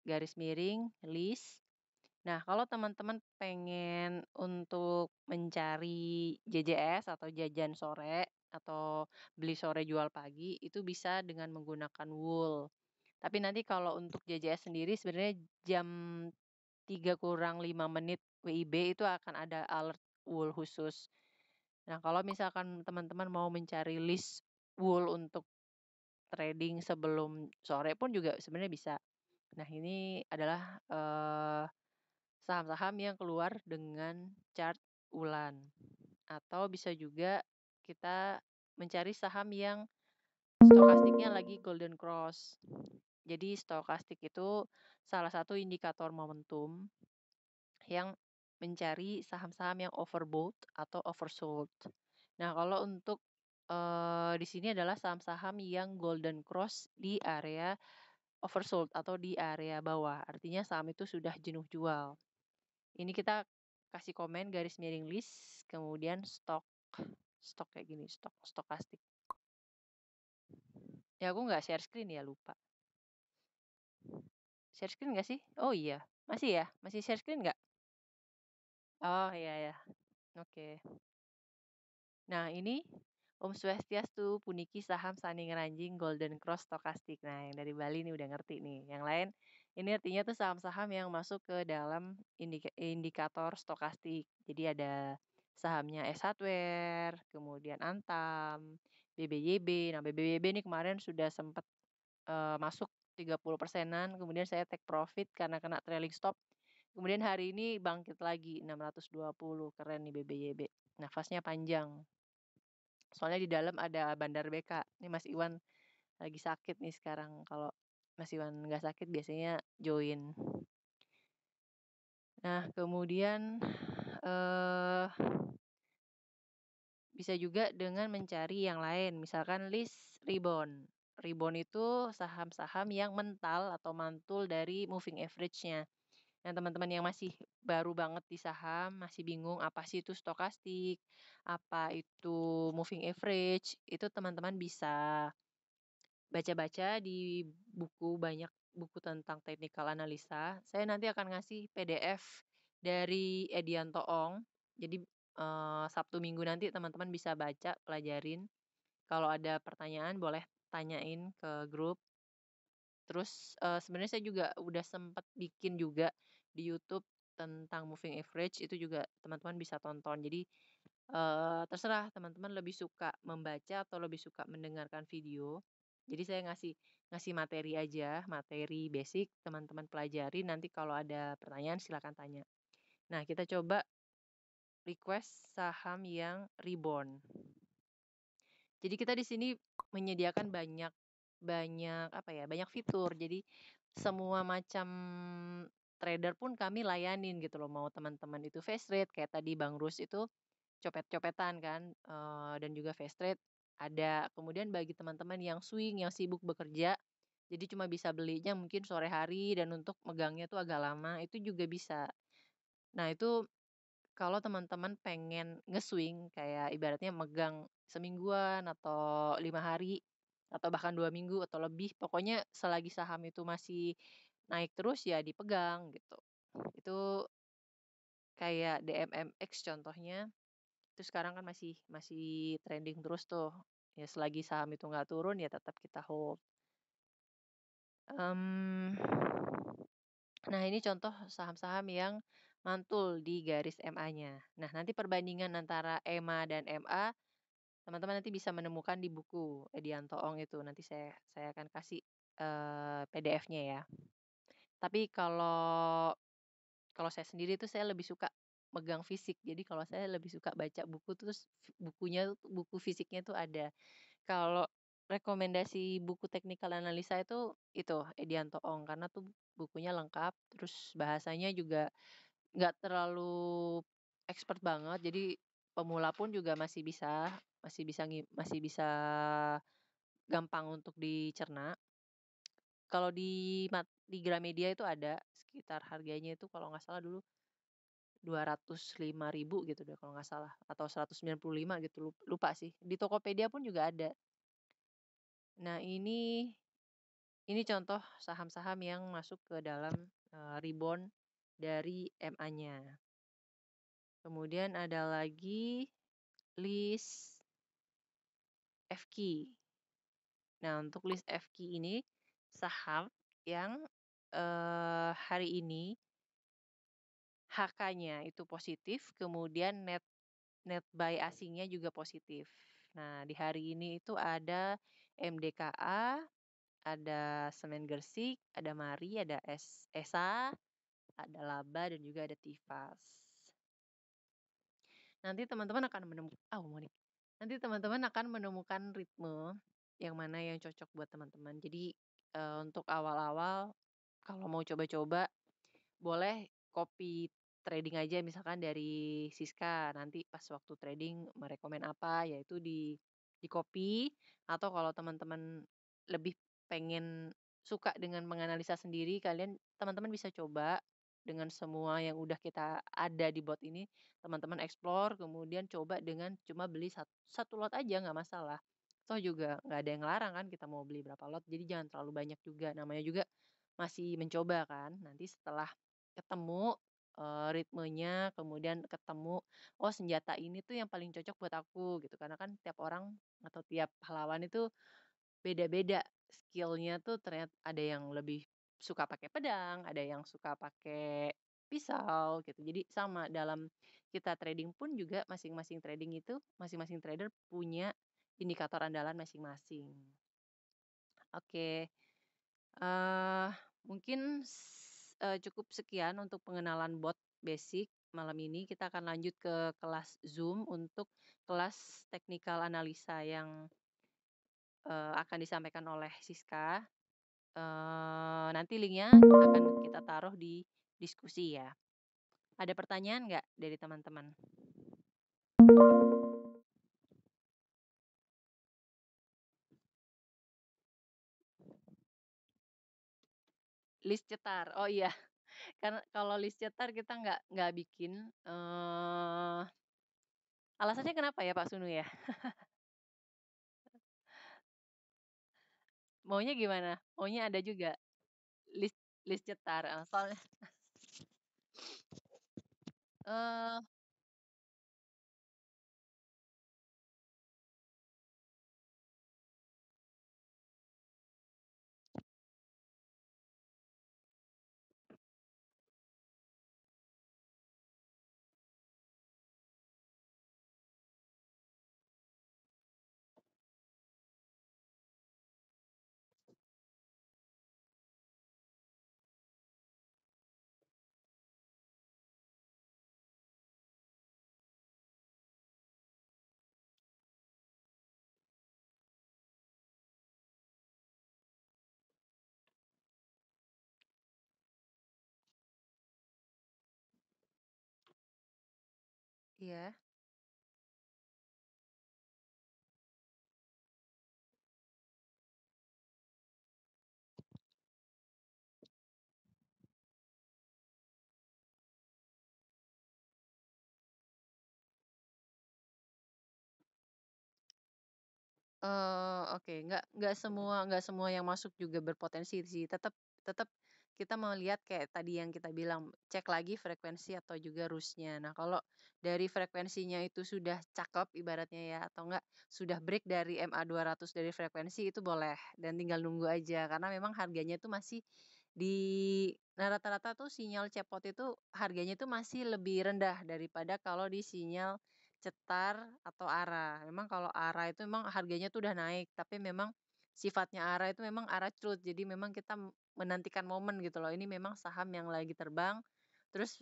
Speaker 1: garis miring list. Nah, kalau teman-teman pengen untuk mencari JJS atau jajan sore atau beli sore jual pagi itu bisa dengan menggunakan Wool. Tapi nanti kalau untuk JJS sendiri sebenarnya jam 3 kurang 5 menit WIB itu akan ada alert Wool khusus. Nah, kalau misalkan teman-teman mau mencari list Wool untuk trading sebelum sore pun juga sebenarnya bisa. Nah, ini adalah saham-saham yang keluar dengan chart bulan. Atau bisa juga kita mencari saham yang stokastiknya lagi golden cross. Jadi stokastik itu salah satu indikator momentum yang mencari saham-saham yang overbought atau oversold. Nah, kalau untuk di sini adalah saham-saham yang golden cross di area oversold atau di area bawah. Artinya saham itu sudah jenuh jual. Ini kita kasih komen garis miring list, kemudian stok kayak gini, stokastik. Ya aku nggak share screen ya, lupa. Share screen nggak sih? Oh iya, masih ya? Masih share screen nggak? Oh iya ya, oke. Nah ini Om Swastiastu, puniki saham Saning Ranjing Golden Cross Stokastik. Nah yang dari Bali nih udah ngerti nih. Yang lain ini artinya tuh saham-saham yang masuk ke dalam indikator stokastik. Jadi ada sahamnya S Hardware, kemudian Antam, BBYB. Nah BBYB ini kemarin sudah sempat masuk 30%-an, kemudian saya take profit karena kena trailing stop. Kemudian hari ini bangkit lagi 620, keren nih BBYB. Nafasnya panjang. Soalnya di dalam ada Bandar BK. Ini Mas Iwan lagi sakit nih sekarang. Kalau Mas Iwan nggak sakit biasanya join. Nah, kemudian eh bisa juga dengan mencari yang lain, misalkan list rebound. Rebound itu saham-saham yang mental atau mantul dari moving average-nya. Nah, teman-teman yang masih baru banget di saham, masih bingung apa sih itu stokastik, apa itu moving average, itu teman-teman bisa baca-baca di buku, banyak buku tentang technical analisa. Saya nanti akan ngasih PDF dari Edianto Ong. Jadi Sabtu Minggu nanti teman-teman bisa baca, pelajarin. Kalau ada pertanyaan boleh tanyain ke grup. Terus sebenarnya saya juga udah sempet bikin juga di YouTube tentang moving average, itu juga teman-teman bisa tonton. Jadi terserah teman-teman lebih suka membaca atau lebih suka mendengarkan video. Jadi saya ngasih ngasih materi aja, materi basic, teman-teman pelajari, nanti kalau ada pertanyaan silakan tanya. Nah, kita coba request saham yang reborn. Jadi kita di sini menyediakan banyak banyak apa ya, banyak fitur. Jadi semua macam trader pun kami layanin gitu loh. Mau teman-teman itu fast trade kayak tadi Bang Rus itu copet-copetan kan, dan juga fast trade ada. Kemudian bagi teman-teman yang swing, yang sibuk bekerja, jadi cuma bisa belinya mungkin sore hari dan untuk megangnya tuh agak lama, itu juga bisa. Nah, itu kalau teman-teman pengen nge-swing kayak ibaratnya megang semingguan atau 5 hari atau bahkan 2 minggu atau lebih, pokoknya selagi saham itu masih naik terus ya dipegang gitu. Itu kayak DMMX contohnya, itu sekarang kan masih masih trending terus tuh. Ya selagi saham itu nggak turun ya tetap kita hold. Mmm, nah ini contoh saham-saham yang mantul di garis MA-nya. Nah, nanti perbandingan antara EMA dan MA, teman-teman nanti bisa menemukan di buku Edianto Ong itu. Nanti saya akan kasih PDF-nya ya. Tapi kalau kalau saya sendiri tuh saya lebih suka megang fisik. Jadi kalau saya lebih suka baca buku terus bukunya buku fisiknya tuh ada. Kalau rekomendasi buku technical analisa itu Edianto Ong karena tuh bukunya lengkap, terus bahasanya juga nggak terlalu expert banget. Jadi pemula pun juga masih bisa gampang untuk dicerna. Kalau di Gramedia itu ada sekitar harganya itu kalau nggak salah dulu 205.000 gitu deh kalau nggak salah atau 195 gitu lupa sih. Di Tokopedia pun juga ada. Nah, ini contoh saham-saham yang masuk ke dalam reborn dari MA-nya. Kemudian ada lagi list FQ. Nah, untuk list FQ ini saham yang hari ini HK-nya itu positif, kemudian net net buy asingnya juga positif. Nah, di hari ini itu ada MDKA, ada Semen Gersik, ada Mari, ada ESA, ada Laba dan juga ada Tifas. Nanti teman-teman akan nanti teman-teman akan menemukan ritme yang mana yang cocok buat teman-teman. Jadi untuk awal-awal kalau mau coba-coba boleh copy trading aja misalkan dari Siska, nanti pas waktu trading merekomen apa, yaitu di-copy atau kalau teman-teman lebih pengen suka dengan menganalisa sendiri, teman-teman bisa coba dengan semua yang udah kita ada di bot ini, teman-teman explore, kemudian coba dengan cuma beli satu lot aja nggak masalah. Toh juga nggak ada yang ngelarang kan kita mau beli berapa lot, jadi jangan terlalu banyak juga. Namanya juga masih mencoba kan. Nanti setelah ketemu ritmenya, kemudian ketemu, oh senjata ini tuh yang paling cocok buat aku gitu. Karena kan tiap orang atau tiap pahlawan itu beda-beda skillnya tuh ternyata ada yang lebih suka pakai pedang, ada yang suka pakai pisau gitu. Jadi sama dalam kita trading pun juga masing-masing trading itu, masing-masing trader punya indikator andalan masing-masing. Oke. eh Mungkin cukup sekian untuk pengenalan bot basic malam ini. Kita akan lanjut ke kelas Zoom untuk kelas teknikal analisa yang akan disampaikan oleh Siska. Nanti linknya akan kita taruh di diskusi ya. Ada pertanyaan nggak dari teman-teman? list cetar. Oh iya, karena kalau list cetar kita nggak bikin, alasannya kenapa ya Pak Sunu ya? Maunya gimana? Maunya ada juga list list cetar, soalnya, eee, iya. Oke, nggak semua yang masuk juga berpotensi sih, tetap tetap kita melihat kayak tadi yang kita bilang, cek lagi frekuensi atau juga rush-nya. Nah, kalau dari frekuensinya itu sudah cakep ibaratnya ya, atau enggak sudah break dari MA 200 dari frekuensi itu boleh dan tinggal nunggu aja, karena memang harganya itu masih di rata-rata tuh sinyal cepot itu harganya itu masih lebih rendah daripada kalau di sinyal cetar atau ARA. Memang kalau ARA itu memang harganya tuh udah naik, tapi memang sifatnya ARA itu memang ARA truth. Jadi memang kita menantikan momen gitu loh. Ini memang saham yang lagi terbang, terus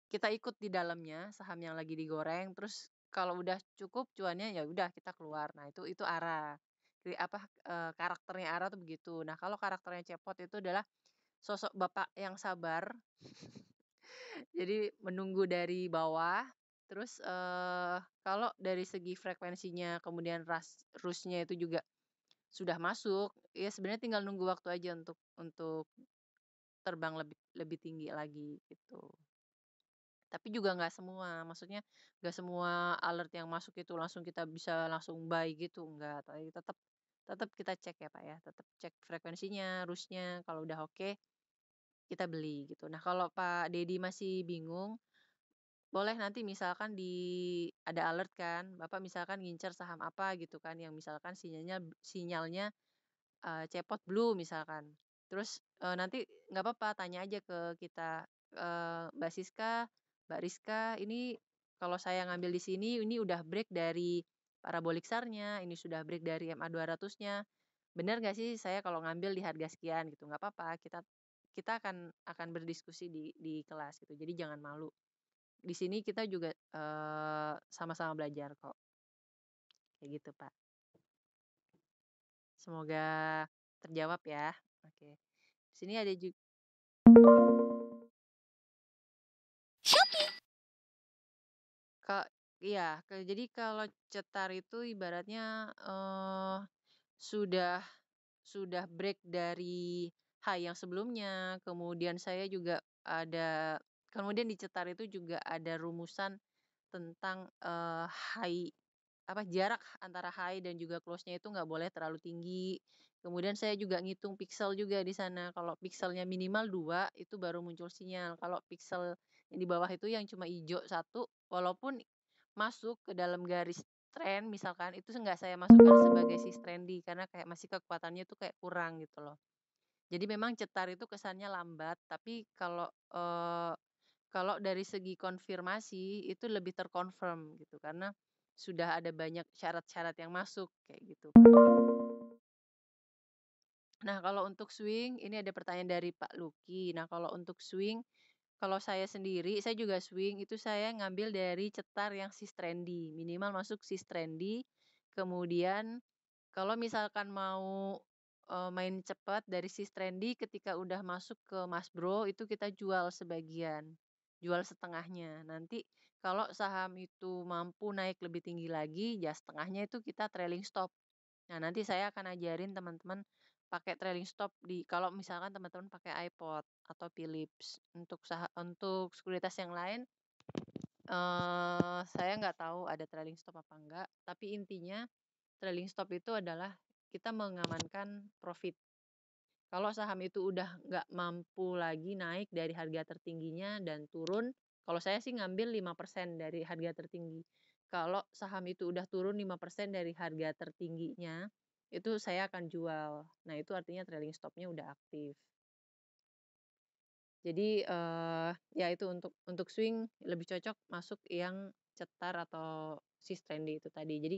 Speaker 1: kita ikut di dalamnya saham yang lagi digoreng, terus kalau udah cukup cuannya ya udah kita keluar. Nah, itu ARA. Karakternya ARA tuh begitu. Nah, kalau karakternya cepot itu adalah sosok bapak yang sabar. Jadi menunggu dari bawah, terus, kalau dari segi frekuensinya kemudian rush-nya itu juga sudah masuk, ya sebenarnya tinggal nunggu waktu aja untuk terbang lebih lebih tinggi lagi gitu. Tapi juga nggak semua, maksudnya nggak semua alert yang masuk itu langsung kita bisa langsung buy gitu, enggak. Tapi tetap tetap kita cek ya, Pak, ya, tetap cek frekuensinya, rush-nya, kalau udah oke, kita beli gitu. Nah, kalau Pak Dedi masih bingung, boleh nanti misalkan ada alert kan, Bapak misalkan ngincer saham apa gitu kan, yang misalkan sinyalnya, cepot blue misalkan. Terus, nanti nggak apa-apa tanya aja ke kita, "Mbak Siska, Mbak Rizka, ini kalau saya ngambil di sini, ini udah break dari parabolik SAR-nya, ini sudah break dari MA 200-nya. Bener nggak sih saya kalau ngambil di harga sekian?" Gitu. Nggak apa-apa, kita kita akan berdiskusi di kelas gitu, jadi jangan malu. Di sini kita juga, sama-sama belajar kok, kayak gitu, Pak. Semoga terjawab ya. Oke. Di sini ada juga. Kak, iya, jadi kalau cetar itu ibaratnya, sudah sudah break dari high yang sebelumnya, kemudian saya juga kemudian di cetar itu juga ada rumusan tentang, high jarak antara high dan juga close-nya itu nggak boleh terlalu tinggi. Kemudian saya juga ngitung pixel juga di sana, kalau pixelnya minimal 2 itu baru muncul sinyal. Kalau pixel yang di bawah itu yang cuma ijo satu, walaupun masuk ke dalam garis trend misalkan, itu nggak saya masukkan sebagai sis trendy, karena kayak masih kekuatannya tuh kayak kurang gitu loh. Jadi memang cetar itu kesannya lambat, tapi kalau dari segi konfirmasi itu lebih terkonfirm gitu, karena sudah ada banyak syarat-syarat yang masuk kayak gitu. Nah, kalau untuk swing ini ada pertanyaan dari Pak Luki. Nah, kalau untuk swing, kalau saya sendiri, saya juga swing itu saya ngambil dari cetar yang sis trendy, minimal masuk sis trendy. Kemudian kalau misalkan mau, main cepat dari sis trendy ketika udah masuk ke Mas Bro itu kita jual sebagian, jual setengahnya. Nanti kalau saham itu mampu naik lebih tinggi lagi, ya setengahnya itu kita trailing stop. Nah, nanti saya akan ajarin teman-teman pakai trailing stop kalau misalkan teman-teman pakai iPod atau Philips. Untuk sekuritas yang lain, saya nggak tahu ada trailing stop apa enggak, tapi intinya trailing stop itu adalah kita mengamankan profit. Kalau saham itu udah nggak mampu lagi naik dari harga tertingginya dan turun, kalau saya sih ngambil 5% dari harga tertinggi. Kalau saham itu udah turun 5% dari harga tertingginya, itu saya akan jual. Nah, itu artinya trailing stop-nya udah aktif. Jadi, ya itu untuk swing lebih cocok masuk yang cetar atau sis trendy itu tadi. Jadi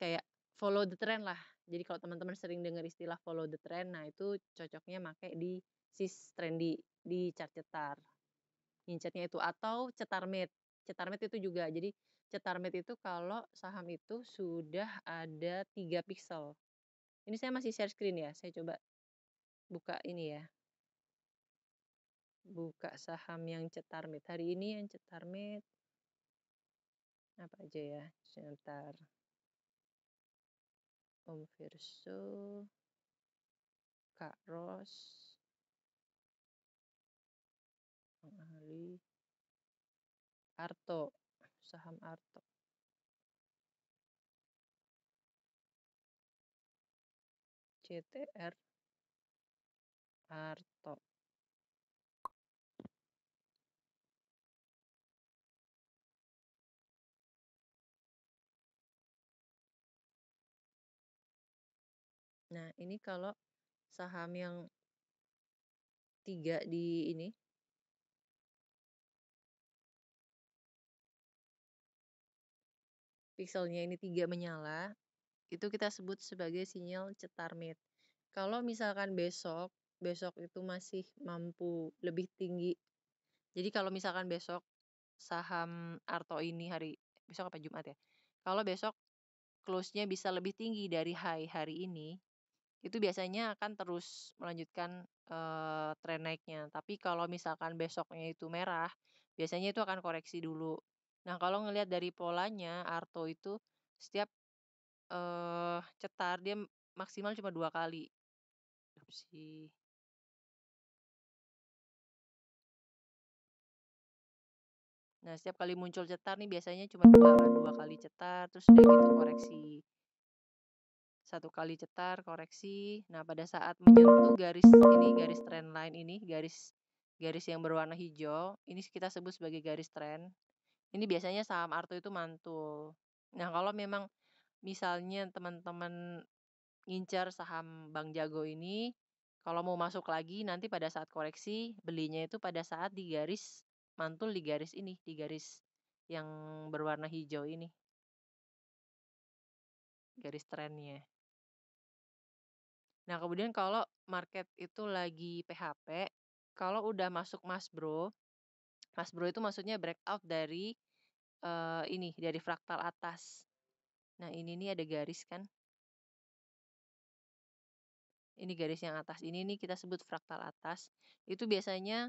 Speaker 1: kayak follow the trend lah. Jadi kalau teman-teman sering dengar istilah follow the trend, nah itu cocoknya make di sis trendy, di chart cetar. Ngincernya itu atau cetar mate. Cetar mate itu juga. Jadi cetar mate itu kalau saham itu sudah ada 3 pixel. Ini saya masih share screen ya. Saya coba buka ini ya. Buka saham yang cetar mate. Hari ini yang cetar mate apa aja ya? Sebentar. Om Verso, Kak Ros, Bang Ali, Arto, saham Arto. CTR Arto. Nah, ini kalau saham yang 3 di ini, pixelnya ini 3 menyala, itu kita sebut sebagai sinyal cetar mate. Kalau misalkan besok itu masih mampu lebih tinggi. Jadi kalau misalkan besok saham Arto ini besok apa Jumat ya? Kalau besok close-nya bisa lebih tinggi dari high hari ini, itu biasanya akan terus melanjutkan tren naiknya. Tapi kalau misalkan besoknya itu merah, biasanya itu akan koreksi dulu. Nah, kalau ngelihat dari polanya, Arto itu setiap cetar dia maksimal cuma 2 kali. Opsi. Nah, setiap kali muncul cetar nih biasanya cuma 2 kali cetar, terus udah gitu koreksi. 1 kali cetar, koreksi. Nah, pada saat menyentuh garis trend line ini, garis yang berwarna hijau, ini kita sebut sebagai garis trend. Ini biasanya saham Arto itu mantul. Nah, kalau memang misalnya teman-teman ngincar saham Bang Jago ini, kalau mau masuk lagi nanti pada saat koreksi, belinya itu pada saat di garis mantul di garis ini, di garis yang berwarna hijau ini. Garis trennya. Nah, kemudian kalau market itu lagi PHP, kalau udah masuk Mas Bro itu maksudnya breakout dari ini, dari fraktal atas. Nah, ini nih ada garis kan. Ini garis yang atas ini nih kita sebut fraktal atas. Itu biasanya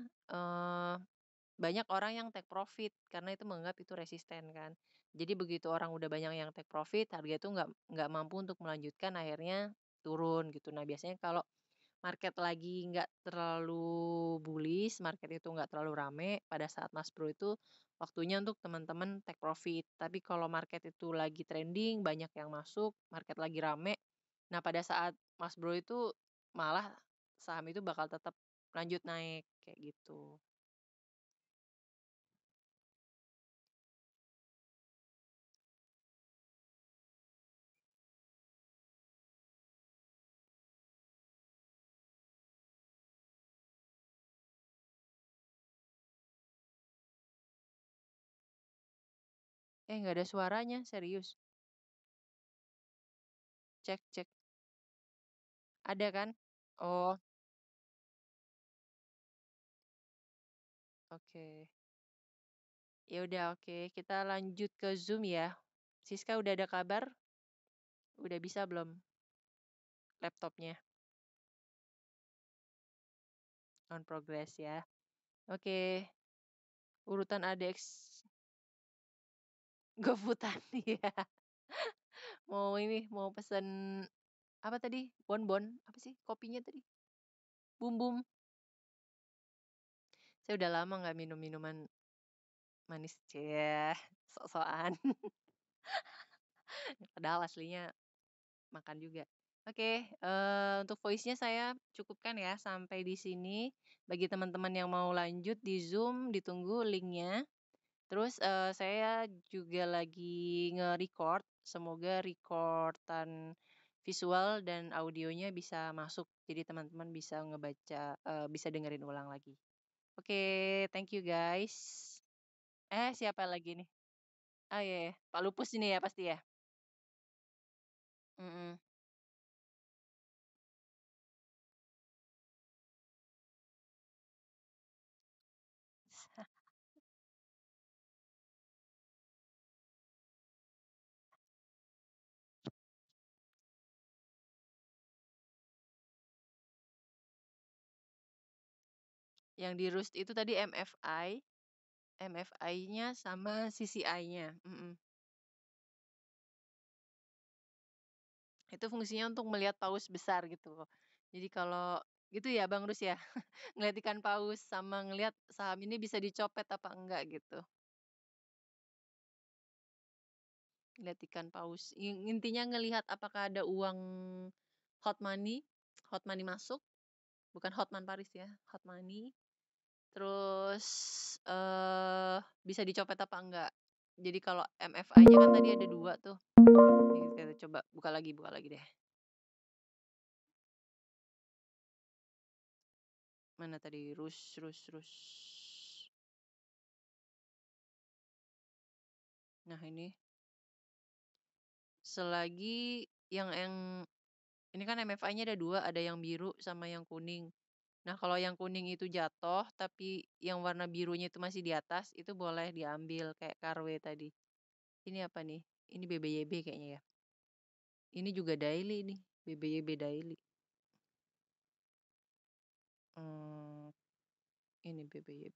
Speaker 1: banyak orang yang take profit karena itu menganggap itu resisten kan. Jadi begitu orang udah banyak yang take profit, harga itu nggak mampu untuk melanjutkan, akhirnya turun gitu. Nah, biasanya kalau market lagi nggak terlalu bullish, market itu nggak terlalu rame, pada saat Mas Bro itu waktunya untuk teman-teman take profit. Tapi kalau market itu lagi trending, banyak yang masuk, market lagi rame, nah pada saat Mas Bro itu malah saham itu bakal tetap lanjut naik kayak gitu. Nggak ada suaranya, serius. Cek, cek. Ada kan? Oh, oke. Ya udah, oke. Kita lanjut ke Zoom ya. Siska udah ada kabar? Udah bisa belum laptopnya? On progress ya. Oke. Urutan ADX GoFoodan ya. Mau pesen Apa tadi? Bonbon, apa sih kopinya tadi? Bum Bum. Saya udah lama nggak minum minuman manis. Cie, sok-sokan. Padahal aslinya makan juga. Oke, untuk voice-nya saya cukupkan ya sampai di sini. Bagi teman-teman yang mau lanjut di Zoom, ditunggu linknya. Terus saya juga lagi nge-record, semoga recordan visual dan audionya bisa masuk. Jadi teman-teman bisa ngebaca, bisa dengerin ulang lagi. Oke, thank you guys. Siapa lagi nih? Oh iya, iya. Pak Lupus ini ya pasti ya? Mm-mm. Yang di roast itu tadi MFI, MFI-nya sama CCI-nya. Itu fungsinya untuk melihat paus besar gitu. Jadi kalau gitu ya Bang Rus ya, ngeliat ikan paus sama ngelihat saham ini bisa dicopet apa enggak gitu. Lihat ikan paus. Intinya ngelihat apakah ada uang hot money masuk, bukan Hotman Paris ya, hot money. Terus bisa dicopet apa enggak. Jadi kalau MFI-nya kan tadi ada 2 tuh. Nih kita coba buka lagi deh. Mana tadi? Rus. Nah ini. Selagi yang ini kan MFI-nya ada 2, ada yang biru sama yang kuning. Nah, kalau yang kuning itu jatuh, tapi yang warna birunya itu masih di atas, itu boleh diambil kayak Karwe tadi. Ini apa nih? Ini BBYB kayaknya ya. Ini juga daily nih, BBYB daily. Ini BBYB.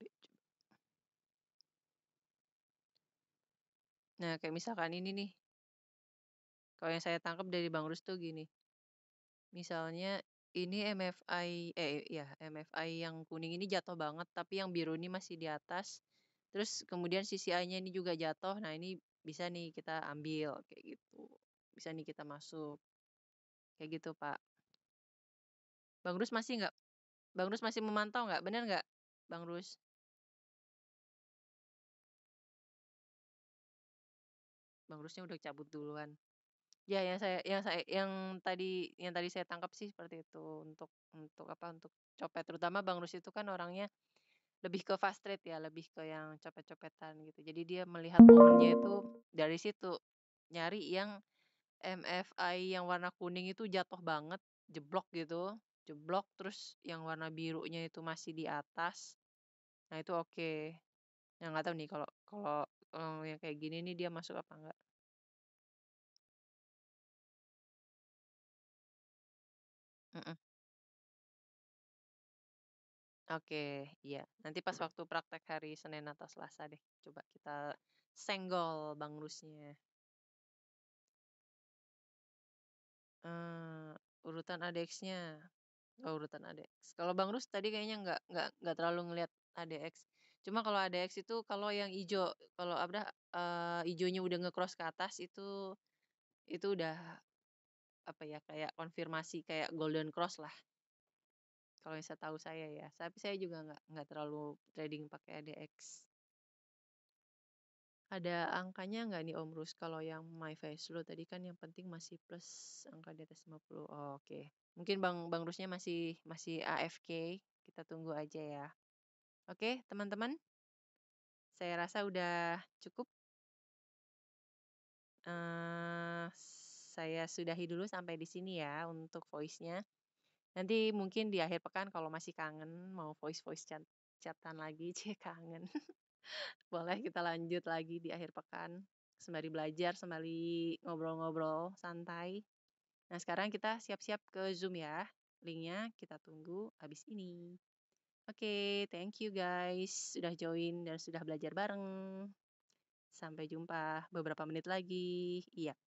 Speaker 1: Nah, kayak misalkan ini nih. Kalau yang saya tangkap dari Bang Rus tuh gini. Misalnya ini MFI yang kuning ini jatuh banget, tapi yang biru ini masih di atas. Terus kemudian CCI-nya ini juga jatuh. Nah, ini bisa nih kita ambil kayak gitu. Bisa nih kita masuk. Kayak gitu, Pak. Bang Rus masih nggak? Bang Rus masih memantau nggak? Bener nggak, Bang Rus? Bang Rusnya udah cabut duluan. Ya, yang tadi saya tangkap sih seperti itu untuk apa? Untuk copet. Terutama Bang Rus itu kan orangnya lebih ke fast trade ya, lebih ke yang copet-copetan gitu. Jadi dia melihat momennya itu dari situ. Nyari yang MFI yang warna kuning itu jatuh banget, jeblok gitu. Jeblok terus yang warna birunya itu masih di atas. Nah, itu oke. Yang nggak tahu nih kalau kalau yang kayak gini nih dia masuk apa enggak. Mm-mm. Oke, iya. Nanti pas waktu praktek hari Senin atau Selasa deh. Coba kita senggol Bang Rusnya. Urutan ADX-nya. Oh, urutan ADX. Kalau Bang Rus tadi kayaknya nggak terlalu ngelihat ADX. Cuma kalau ADX itu kalau yang hijau, kalau hijaunya udah nge-cross ke atas itu udah apa ya kayak konfirmasi kayak golden cross lah. Kalau yang saya tahu saya ya. Tapi saya juga nggak terlalu trading pakai ADX. Ada angkanya nggak nih Om Rus kalau yang My Face Slow tadi kan yang penting masih plus angka di atas 50. Oh, oke. Mungkin Bang Rusnya masih AFK. Kita tunggu aja ya. Oke, teman-teman. Saya rasa udah cukup. Saya sudahi dulu sampai di sini ya untuk voice-nya. Nanti mungkin di akhir pekan kalau masih kangen mau voice chatan lagi, kangen. Boleh kita lanjut lagi di akhir pekan. Sembari belajar, sembari ngobrol-ngobrol santai. Nah, sekarang kita siap-siap ke Zoom ya. Linknya kita tunggu habis ini. Oke, thank you guys sudah join dan sudah belajar bareng. Sampai jumpa beberapa menit lagi. Iya.